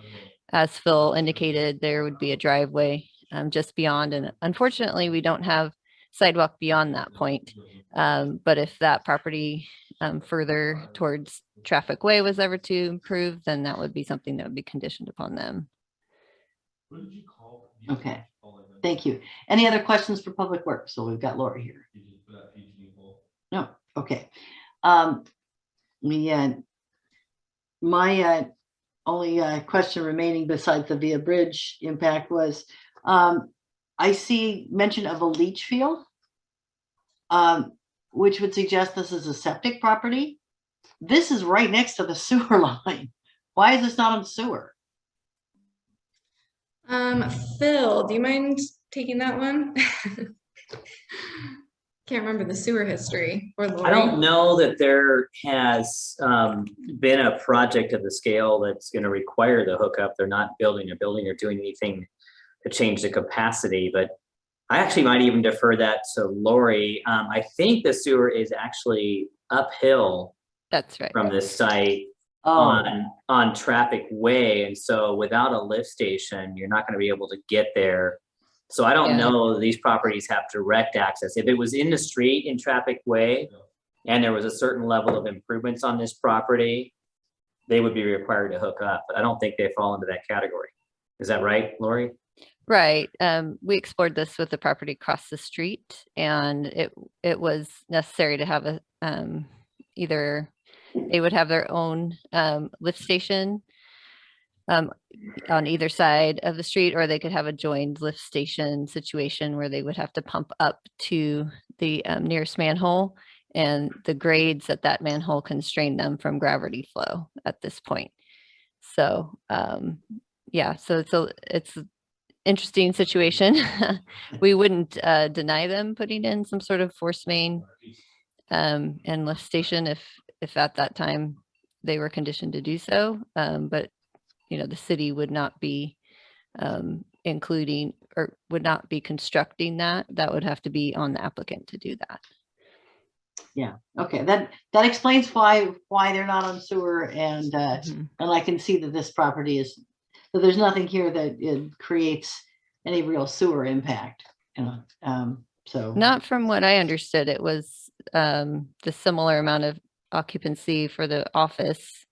as Phil indicated, there would be a driveway just beyond. And unfortunately, we don't have sidewalk beyond that point. But if that property further towards Traffic Way was ever to improve, then that would be something that would be conditioned upon them. Okay, thank you. Any other questions for Public Works? So we've got Lori here. No, okay. My only question remaining besides the Via Bridge impact was, I see mention of a leach field, which would suggest this is a septic property. This is right next to the sewer line. Why is this not on sewer? Phil, do you mind taking that one? Can't remember the sewer history. Or Lori. I don't know that there has been a project of the scale that's going to require the hookup. They're not building a building or doing anything to change the capacity, but I actually might even defer that to Lori. I think the sewer is actually uphill. That's right. From this site on Traffic Way. And so without a lift station, you're not going to be able to get there. So I don't know these properties have direct access. If it was in the street in Traffic Way and there was a certain level of improvements on this property, they would be required to hook up. But I don't think they fall into that category. Is that right, Lori? Right. We explored this with the property across the street, and it was necessary to have a either they would have their own lift station on either side of the street, or they could have a joined lift station situation where they would have to pump up to the nearest manhole, and the grades at that manhole constrain them from gravity flow at this point. So yeah, so it's an interesting situation. We wouldn't deny them putting in some sort of force main and lift station if at that time they were conditioned to do so. But the city would not be including or would not be constructing that. That would have to be on the applicant to do that. Yeah. Okay. That explains why they're not on sewer, and and I can see that this property is. So there's nothing here that it creates any real sewer impact. So not from what I understood, it was the similar amount of occupancy for the office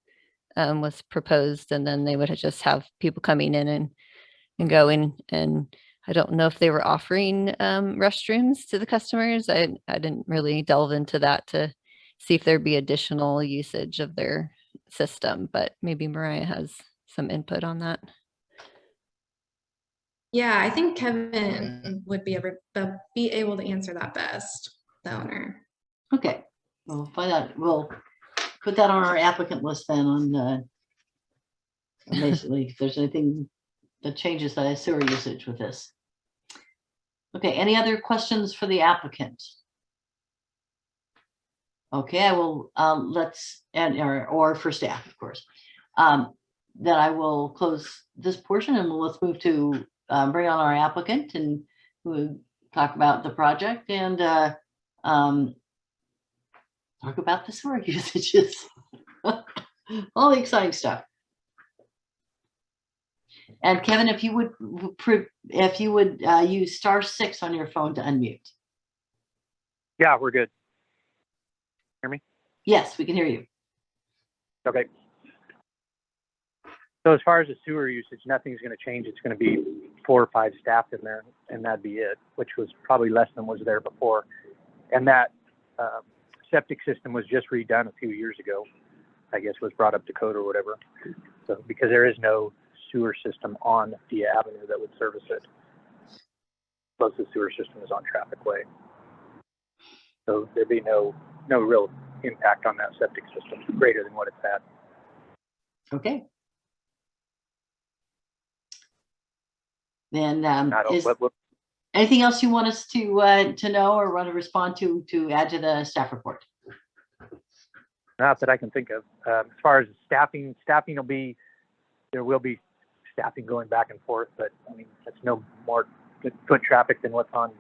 was proposed, and then they would just have people coming in and going. And I don't know if they were offering restrooms to the customers. I didn't really delve into that to see if there'd be additional usage of their system, but maybe Mariah has some input on that. Yeah, I think Kevin would be able to answer that best, the owner. Okay, we'll find out. We'll put that on our applicant list then on basically if there's anything that changes the sewer usage with this. Okay, any other questions for the applicant? Okay, I will or for staff, of course. Then I will close this portion and let's move to bring on our applicant and we'll talk about the project and talk about the sewer usages. All the exciting stuff. And Kevin, if you would use *6 on your phone to unmute. Yeah, we're good. Hear me? Yes, we can hear you. Okay. So as far as the sewer usage, nothing's going to change. It's going to be 4 or 5 staff in there, and that'd be it, which was probably less than was there before. And that septic system was just redone a few years ago. I guess was brought up to code or whatever. So because there is no sewer system on the avenue that would service it. Closest sewer system is on Traffic Way. So there'd be no real impact on that septic system greater than what it's at. Okay. Then anything else you want us to know or want to respond to add to the staff report? Not that I can think of. As far as staffing there will be staffing going back and forth, but I mean, it's no more foot traffic than what's on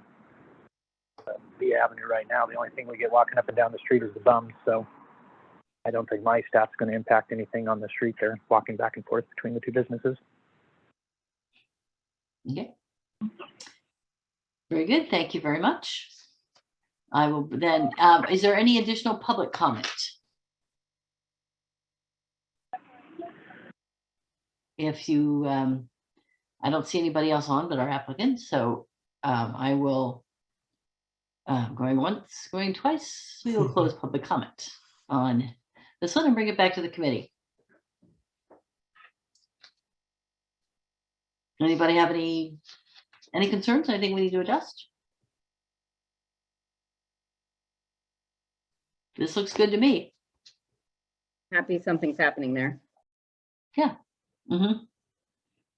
the avenue right now. The only thing we get walking up and down the street is the bums. So I don't think my staff's going to impact anything on the street there, walking back and forth between the two businesses. Okay. Very good. Thank you very much. I will then, is there any additional public comment? If you, I don't see anybody else on but our applicant, so I will, going once, going twice, we will close public comment on this one and bring it back to the committee. Anybody have any concerns? Anything we need to adjust? This looks good to me. Happy something's happening there. Yeah. Mm-hmm.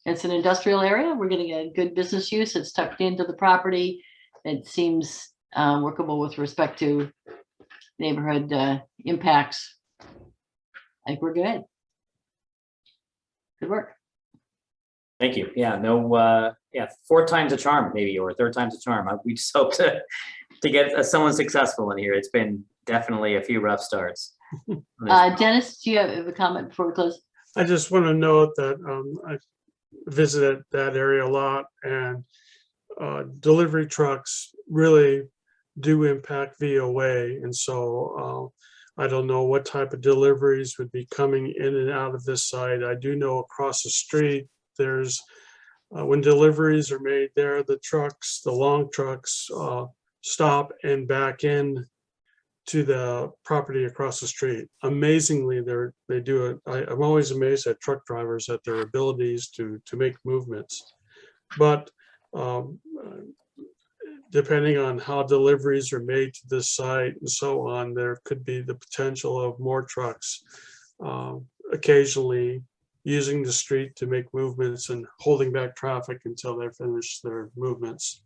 It's an industrial area. We're getting a good business use. It's tucked into the property. It seems workable with respect to neighborhood impacts. I think we're good. Good work. Thank you. Yeah, no, yeah, 4 times a charm maybe, or 3rd time's a charm. We just hope to get someone successful in here. It's been definitely a few rough starts. Dennis, do you have a comment before we close? I just want to note that I visited that area a lot, and delivery trucks really do impact VOA. And so I don't know what type of deliveries would be coming in and out of this site. I do know across the street, there's when deliveries are made there, the trucks, the long trucks stop and back in to the property across the street. Amazingly, they do it. I'm always amazed at truck drivers at their abilities to make movements. But depending on how deliveries are made to this site and so on, there could be the potential of more trucks occasionally using the street to make movements and holding back traffic until they finish their movements.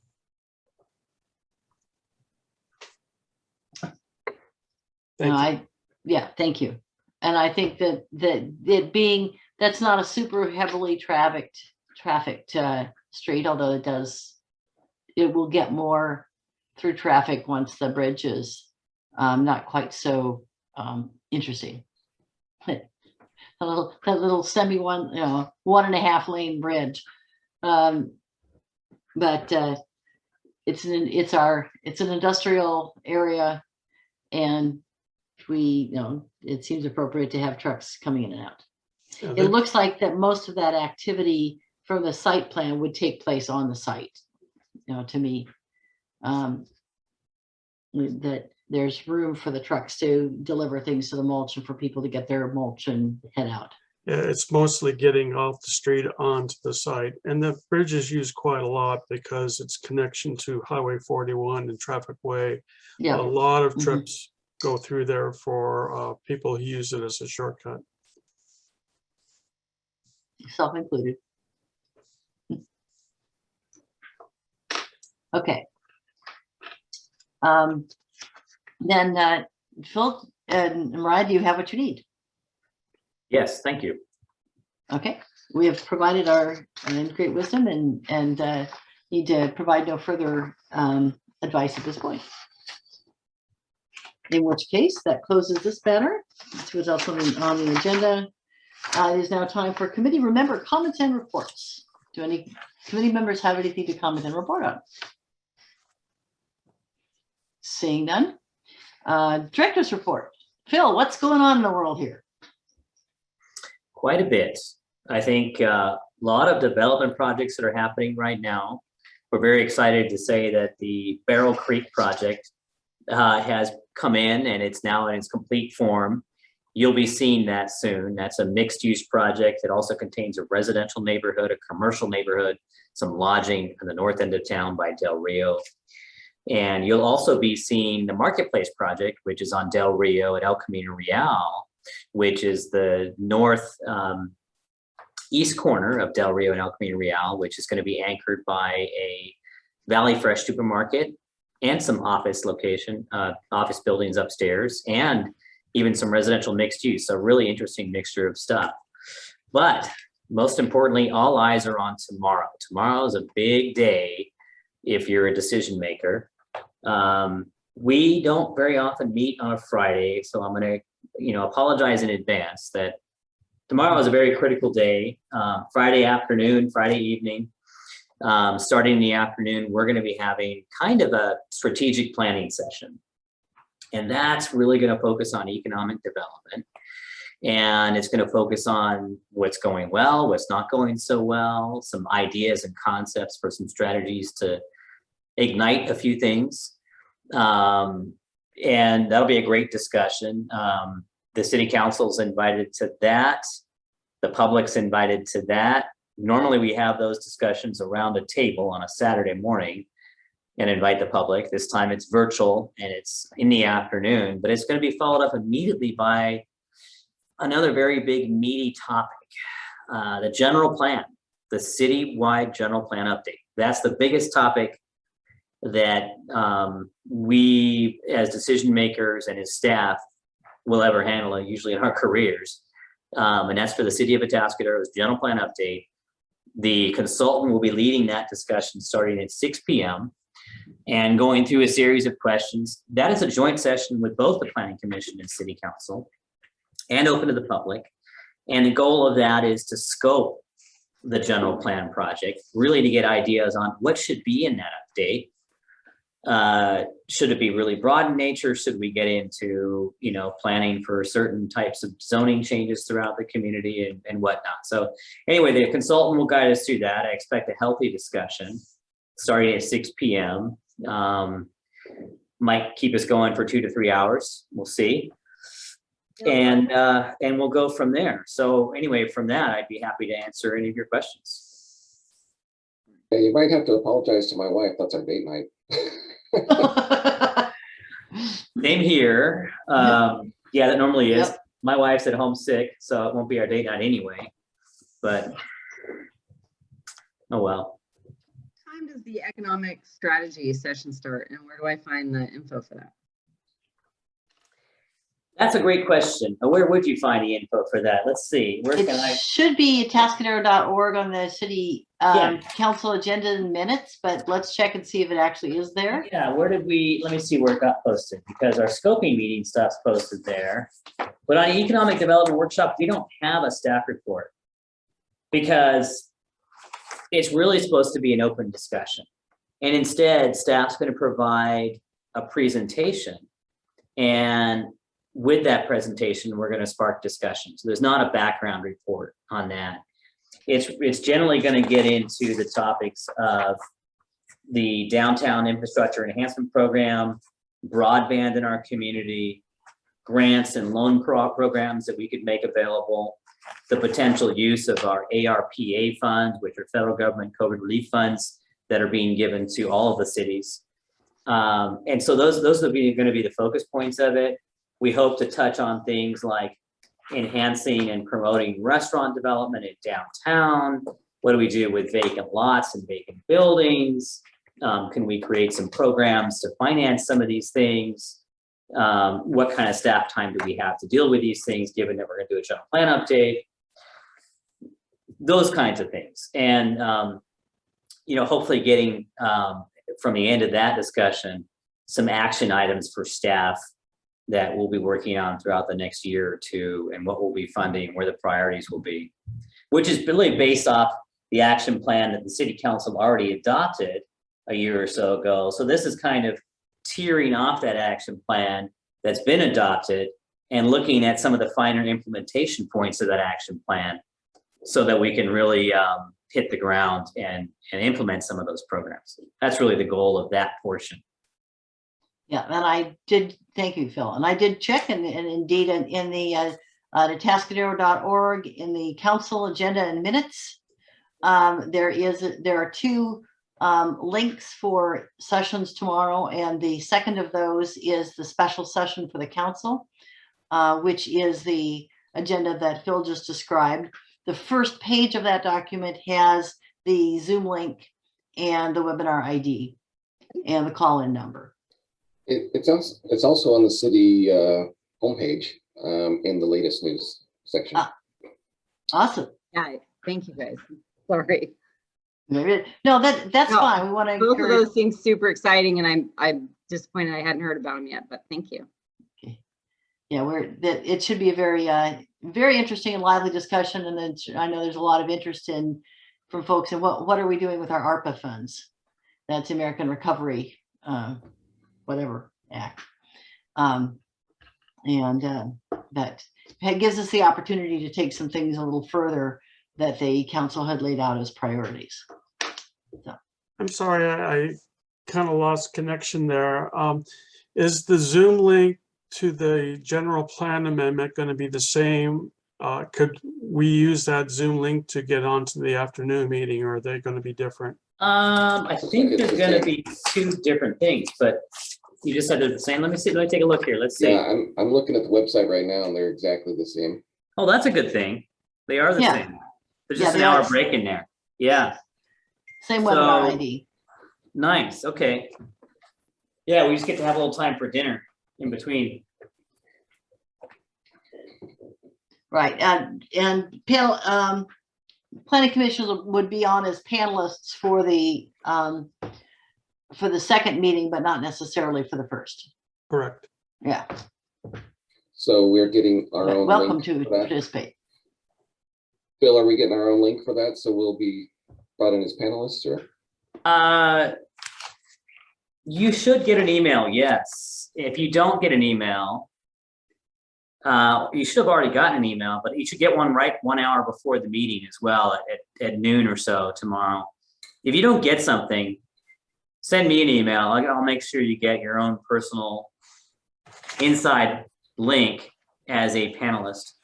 Thank you. And I think that that's not a super heavily trafficked street, although it will get more through traffic once the bridge is not quite so interesting. That little semi 1.5 lane bridge, but it's an industrial area, and it seems appropriate to have trucks coming in and out. Yeah, it looks like that most of that activity from the site plan would take place on the site. To me, that there's room for the trucks to deliver things to the mulch and for people to get their mulch and head out. Yeah, it's mostly getting off the street onto the site, and the bridge is used quite a lot because it's connection to Highway 41 and Traffic Way. Yeah, a lot of trips go through there for people who use it as a shortcut. Self-included. Okay. Then Phil and Mariah, do you have what you need? Yes, thank you. Okay, we have provided our great wisdom and need to provide no further advice at this point. In which case, that closes this matter. Let's see what's else on the agenda. It is now time for committee member comments and reports. Do any committee members have anything to comment and report on? Seeing none. Director's report. Phil, what's going on in the world here? Quite a bit. I think a lot of development projects that are happening right now. We're very excited to say that the Barrel Creek project has come in and it's now in its complete form. You'll be seeing that soon. That's a mixed-use project. It also contains a residential neighborhood, a commercial neighborhood, some lodging in the north end of town by Del Rio. And you'll also be seeing the Marketplace project, which is on Del Rio at El Camino Real, which is the north east corner of Del Rio and El Camino Real, which is going to be anchored by a Valley Fresh supermarket and some office buildings upstairs, and even some residential mixed use. So really interesting mixture of stuff. But most importantly, all eyes are on tomorrow. Tomorrow is a big day if you're a decision maker. We don't very often meet on a Friday, so I'm going to apologize in advance that tomorrow is a very critical day. Friday afternoon, Friday evening, starting in the afternoon, we're going to be having kind of a strategic planning session. And that's really going to focus on economic development. And it's going to focus on what's going well, what's not going so well, some ideas and concepts for some strategies to ignite a few things. And that'll be a great discussion. The city council's invited to that. The public's invited to that. Normally we have those discussions around a table on a Saturday morning and invite the public. This time it's virtual and it's in the afternoon, but it's going to be followed up immediately by another very big meaty topic, the general plan, the citywide general plan update. That's the biggest topic that we as decision makers and as staff will ever handle, usually in our careers. And that's for the city of Atascado's general plan update. The consultant will be leading that discussion starting at 6 p.m. and going through a series of questions. That is a joint session with both the Planning Commission and City Council and open to the public. And the goal of that is to scope the general plan project, really to get ideas on what should be in that update. Should it be really broad in nature? Should we get into, planning for certain types of zoning changes throughout the community and whatnot? So anyway, the consultant will guide us through that. I expect a healthy discussion starting at 6 p.m. Might keep us going for 2 to 3 hours. We'll see. And we'll go from there. So anyway, from that, I'd be happy to answer any of your questions. Yeah, you might have to apologize to my wife. That's our date night. Same here. Yeah, that normally is. Yep. My wife's at home sick, so it won't be our date night anyway. But oh well. What time does the economic strategy session start, and where do I find the info for that? That's a great question. Where would you find the info for that? Let's see. Where can I? It should be atascadero.org on the city council agenda and minutes, but let's check and see if it actually is there. Yeah, where did we, let me see where it got posted, because our scoping meeting stuff's posted there. But on the economic development workshop, we don't have a staff report because it's really supposed to be an open discussion. And instead, staff's going to provide a presentation. And with that presentation, we're going to spark discussion. So there's not a background report on that. It's generally going to get into the topics of the downtown infrastructure enhancement program, broadband in our community, grants and loan programs that we could make available, the potential use of our ARPA funds, which are federal government COVID relief funds that are being given to all of the cities. And so those are going to be the focus points of it. We hope to touch on things like enhancing and promoting restaurant development in downtown. What do we do with vacant lots and vacant buildings? Can we create some programs to finance some of these things? What kind of staff time do we have to deal with these things, given that we're going to do a general plan update? Those kinds of things. And, hopefully getting from the end of that discussion, some action items for staff that we'll be working on throughout the next year or two, and what we'll be funding, where the priorities will be, which is really based off the action plan that the city council already adopted a year or so ago. So this is kind of tearing off that action plan that's been adopted and looking at some of the finer implementation points of that action plan so that we can really hit the ground and implement some of those programs. That's really the goal of that portion. Yeah, and I did, thank you, Phil. And I did check, and indeed in the Atascadero.org, in the council agenda and minutes, there are two links for sessions tomorrow, and the second of those is the special session for the council, which is the agenda that Phil just described. The first page of that document has the Zoom link and the webinar ID and the call-in number. It's also on the city homepage in the latest news section. Awesome. Yeah, thank you guys. Sorry. No, that's fine. We want to both of those seem super exciting, and I'm disappointed I hadn't heard about them yet, but thank you. Okay. Yeah, it should be a very interesting and lively discussion, and I know there's a lot of interest from folks in what are we doing with our ARPA funds? That's American Recovery whatever act, and that gives us the opportunity to take some things a little further that the council had laid out as priorities. So. I'm sorry, I kind of lost connection there. Is the Zoom link to the general plan amendment going to be the same? Could we use that Zoom link to get onto the afternoon meeting, or are they going to be different? I think there's going to be two different things, but you just said they're the same. Let me see. Let me take a look here. Let's see. Yeah, I'm looking at the website right now, and they're exactly the same. Oh, that's a good thing. They are the same. There's just an hour break in there. Yeah. Same webinar ID. Nice. Okay. Yeah, we just get to have a little time for dinner in between. Right. And panel planning commissioners would be on as panelists for the second meeting, but not necessarily for the first. Correct. Yeah. So we're getting our own welcome link to participate. Bill, are we getting our own link for that? So we'll be brought in as panelists, or? You should get an email, yes. If you don't get an email, you should have already gotten an email, but you should get one right 1 hour before the meeting as well at noon or so tomorrow. If you don't get something, send me an email. I'll make sure you get your own personal inside link as a panelist.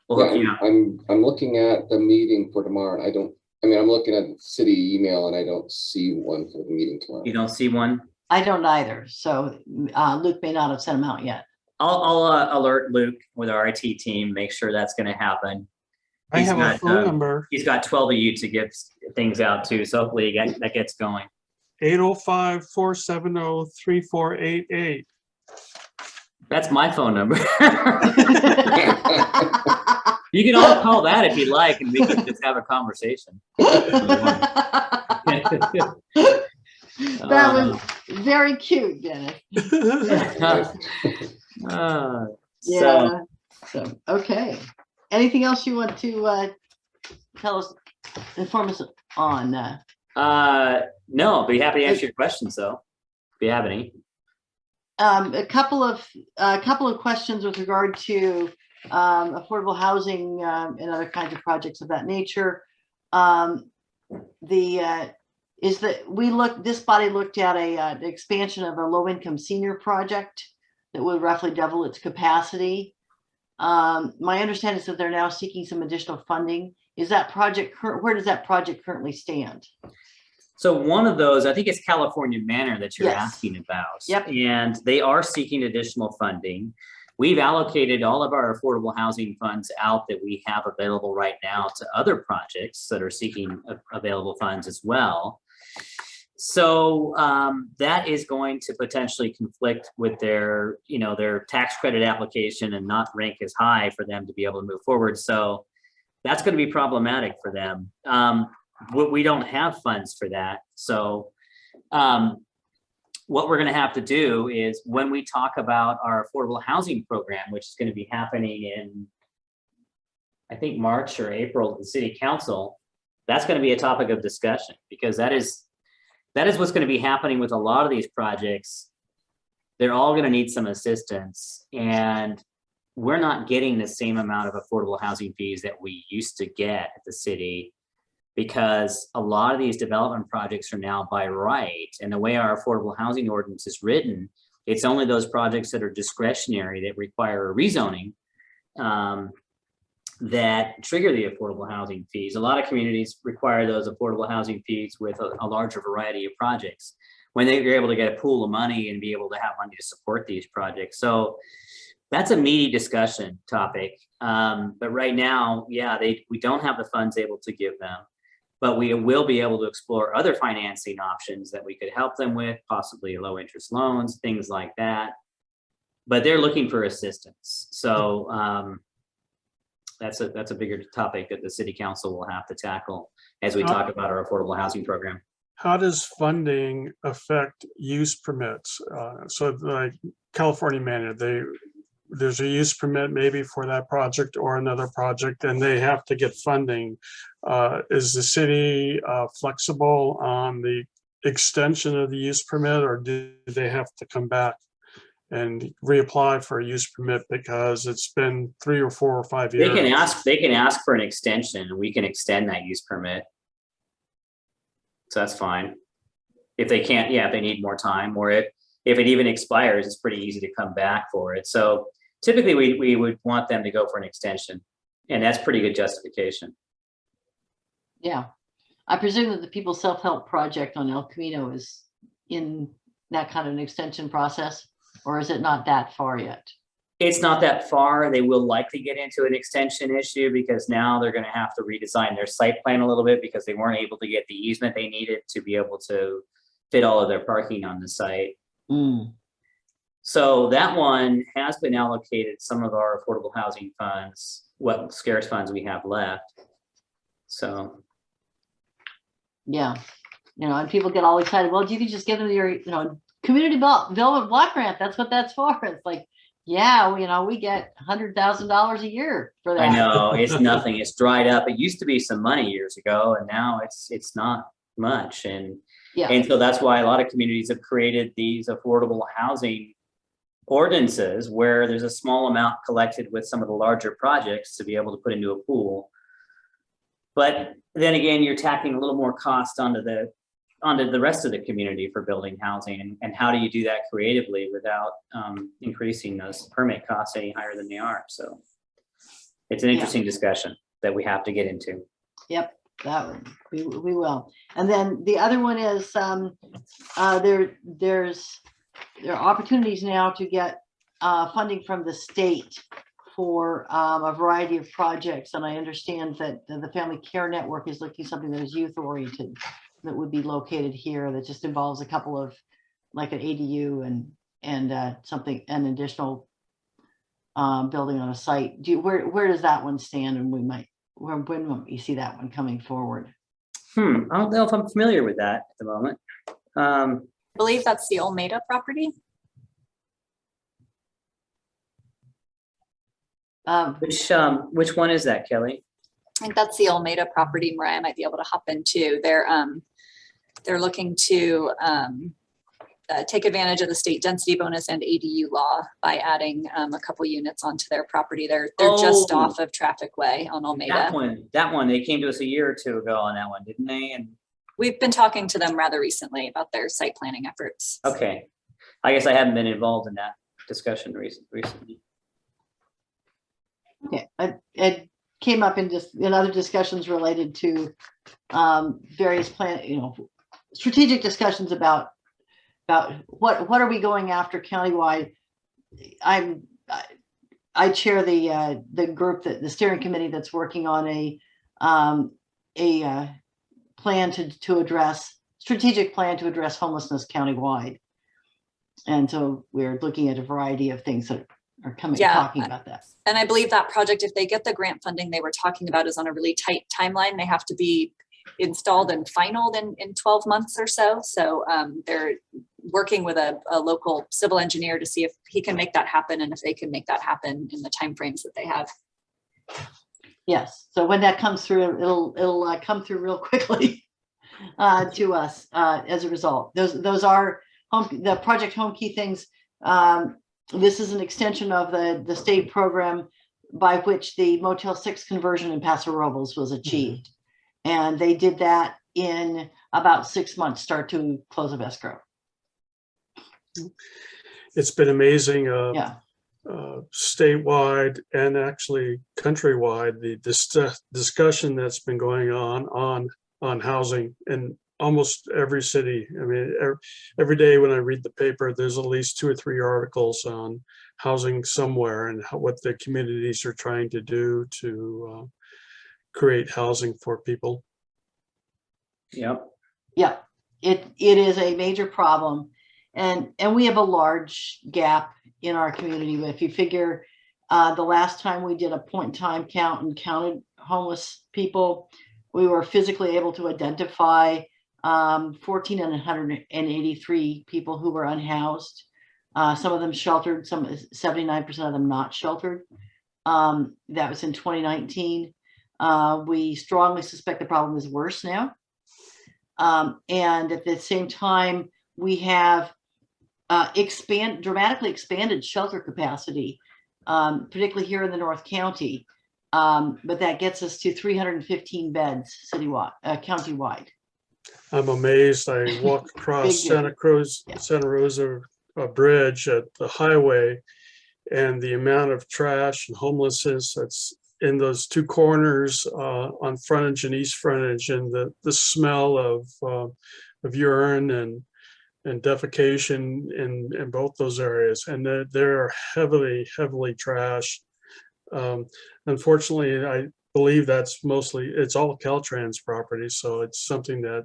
We'll hook you up. I'm looking at the meeting for tomorrow. I'm looking at city email, and I don't see one for the meeting tomorrow. You don't see one? I don't either. So Luke may not have sent them out yet. I'll alert Luke with our IT team, make sure that's going to happen. I have a phone number. He's got 12 of you to give things out to, so hopefully that gets going. 805-470-3488. That's my phone number. You can all call that if you like, and we can just have a conversation. That was very cute, Dennis. So okay. Anything else you want to inform us on? No, I'll be happy to answer your questions though, if you have any. A couple of questions with regard to affordable housing and other kinds of projects of that nature. This body looked at an expansion of a low-income senior project that would roughly double its capacity. My understanding is that they're now seeking some additional funding. Is that project where does that project currently stand? So one of those, I think it's California Manor that you're asking about. Yep. And they are seeking additional funding. we've allocated all of our affordable housing funds out that we have available right now to other projects that are seeking available funds as well. So that is going to potentially conflict with their, their tax credit application and not rank as high for them to be able to move forward. So that's going to be problematic for them. We don't have funds for that. So what we're going to have to do is when we talk about our affordable housing program, which is going to be happening in, I think, March or April at the city council, that's going to be a topic of discussion, because that is what's going to be happening with a lot of these projects. They're all going to need some assistance, and we're not getting the same amount of affordable housing fees that we used to get at the city, because a lot of these development projects are now by right. And the way our affordable housing ordinance is written, it's only those projects that are discretionary that require a rezoning that trigger the affordable housing fees. A lot of communities require those affordable housing fees with a larger variety of projects when they're able to get a pool of money and be able to have money to support these projects. So that's a meaty discussion topic. But right now, yeah, we don't have the funds able to give them, but we will be able to explore other financing options that we could help them with, possibly low interest loans, things like that. But they're looking for assistance. So that's a bigger topic that the city council will have to tackle as we talk about our affordable housing program. How does funding affect use permits? So like California mandated, there's a use permit maybe for that project or another project, and they have to get funding. Is the city flexible on the extension of the use permit, or do they have to come back and reapply for a use permit because it's been 3 or 4 or 5 years? They can ask for an extension, and we can extend that use permit. So that's fine. If they can't, yeah, if they need more time, or if it even expires, it's pretty easy to come back for it. So typically we would want them to go for an extension, and that's pretty good justification. Yeah, I presume that the People's Self-Help Project on El Camino is in that kind of an extension process, or is it not that far yet? It's not that far. They will likely get into an extension issue because now they're going to have to redesign their site plan a little bit because they weren't able to get the easement they needed to be able to fit all of their parking on the site. So that one has been allocated some of our affordable housing funds, what scarce funds we have left. So. Yeah, and people get all excited. Well, you can just give them your, community development block grant. That's what that's for. It's like, yeah, we get $100,000 a year for that. I know, it's nothing. It's dried up. It used to be some money years ago, and now it's not much. And so that's why a lot of communities have created these affordable housing ordinances where there's a small amount collected with some of the larger projects to be able to put into a pool. But then again, you're tacking a little more cost onto the rest of the community for building housing. And how do you do that creatively without increasing those permit costs any higher than they are? So it's an interesting discussion that we have to get into. Yep, that one we will. And then the other one is there are opportunities now to get funding from the state for a variety of projects. And I understand that the Family Care Network is looking at something that is youth oriented that would be located here that just involves a couple of, like an ADU and something, an additional building on a site. Where does that one stand? And when might you see that one coming forward? I don't know if I'm familiar with that at the moment. I believe that's the Olmeda property. Which one is that, Kelly? I think that's the Olmeda property. Mariah might be able to hop into. They're looking to take advantage of the state density bonus and ADU law by adding a couple units onto their property. They're just off of Traffic Way on Olmeda. That one, they came to us a year or two ago on that one, didn't they? And we've been talking to them rather recently about their site planning efforts. Okay, I guess I haven't been involved in that discussion recently. Okay, it came up in other discussions related to various strategic discussions about what are we going after countywide. I chair the group the steering committee that's working on a plan to address strategic plan to address homelessness countywide. And so we're looking at a variety of things that are talking about that. And I believe that project, if they get the grant funding they were talking about, is on a really tight timeline. They have to be installed and finalized in 12 months or so. So they're working with a local civil engineer to see if he can make that happen and if they can make that happen in the timeframes that they have. Yes. So when that comes through, it'll come through real quickly to us as a result. Those are the Project Home Key things. This is an extension of the state program by which the Motel 6 conversion in Paso Robles was achieved. And they did that in about 6 months, start to close of escrow. It's been amazing. Yeah. Statewide and actually countrywide, the discussion that's been going on housing in almost every city. I mean, every day when I read the paper, there's at least 2 or 3 articles on housing somewhere and what the communities are trying to do to create housing for people. Yep. Yeah, it is a major problem, and we have a large gap in our community. But if you figure the last time we did a point-in-time count and counted homeless people, we were physically able to identify 1,483 people who were unhoused. Some of them sheltered, 79% of them not sheltered. That was in 2019. We strongly suspect the problem is worse now. And at the same time, we have dramatically expanded shelter capacity, particularly here in the North County. But that gets us to 315 beds citywide, countywide. I'm amazed. I walk across Santa Rosa Bridge at the highway, and the amount of trash and homelessness that's in those 2 corners on frontage and east frontage, and the smell of urine and defecation in both those areas, and they're heavily trashed. Unfortunately, I believe it's all Caltrans property, so it's something that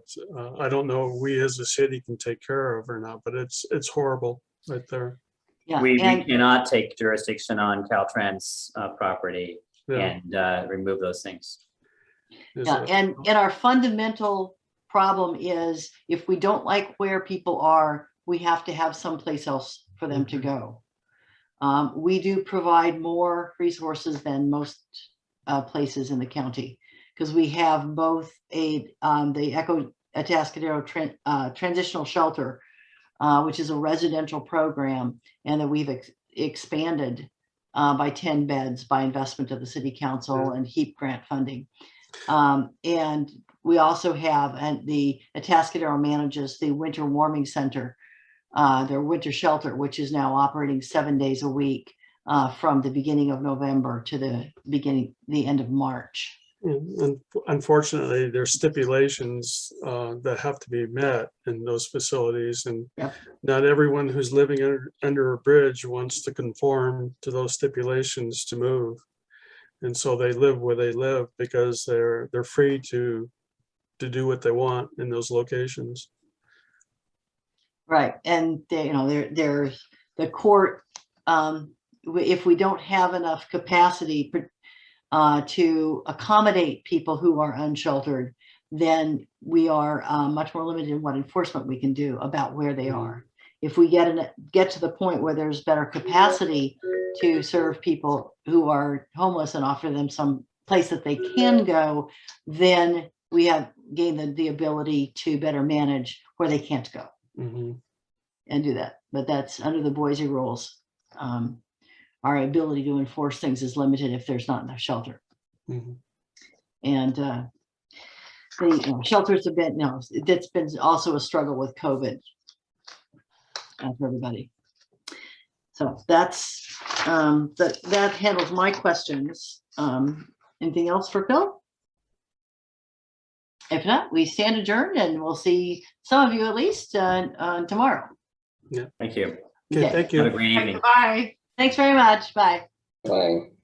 I don't know if we as a city can take care of or not, but it's horrible right there. Yeah, we cannot take jurisdiction on Caltrans property and remove those things. Yeah, and our fundamental problem is if we don't like where people are, we have to have someplace else for them to go. We do provide more resources than most places in the county, because we have both the Echo Atascadero transitional shelter, which is a residential program, and that we've expanded by 10 beds by investment of the city council and HEAP grant funding. And we also have, and the Atascadero manages the winter warming center, their winter shelter, which is now operating 7 days a week from the beginning of November to the end of March. And unfortunately, there's stipulations that have to be met in those facilities, and not everyone who's living under a bridge wants to conform to those stipulations to move, and so they live where they live because they're free to do what they want in those locations. Right, and there's the court. If we don't have enough capacity to accommodate people who are unsheltered, then we are much more limited in what enforcement we can do about where they are. If we get to the point where there's better capacity to serve people who are homeless and offer them some place that they can go, then we have gained the ability to better manage where they can't go and do that. But that's under the Boise rules. Our ability to enforce things is limited if there's not enough shelter. And the shelters have been, that's been also a struggle with COVID for everybody. So that's, that handles my questions. Anything else for Phil? If not, we stand adjourned, and we'll see some of you at least tomorrow. Yeah. Thank you. Okay, thank you. Have a great evening. Bye. Thanks very much. Bye. Bye.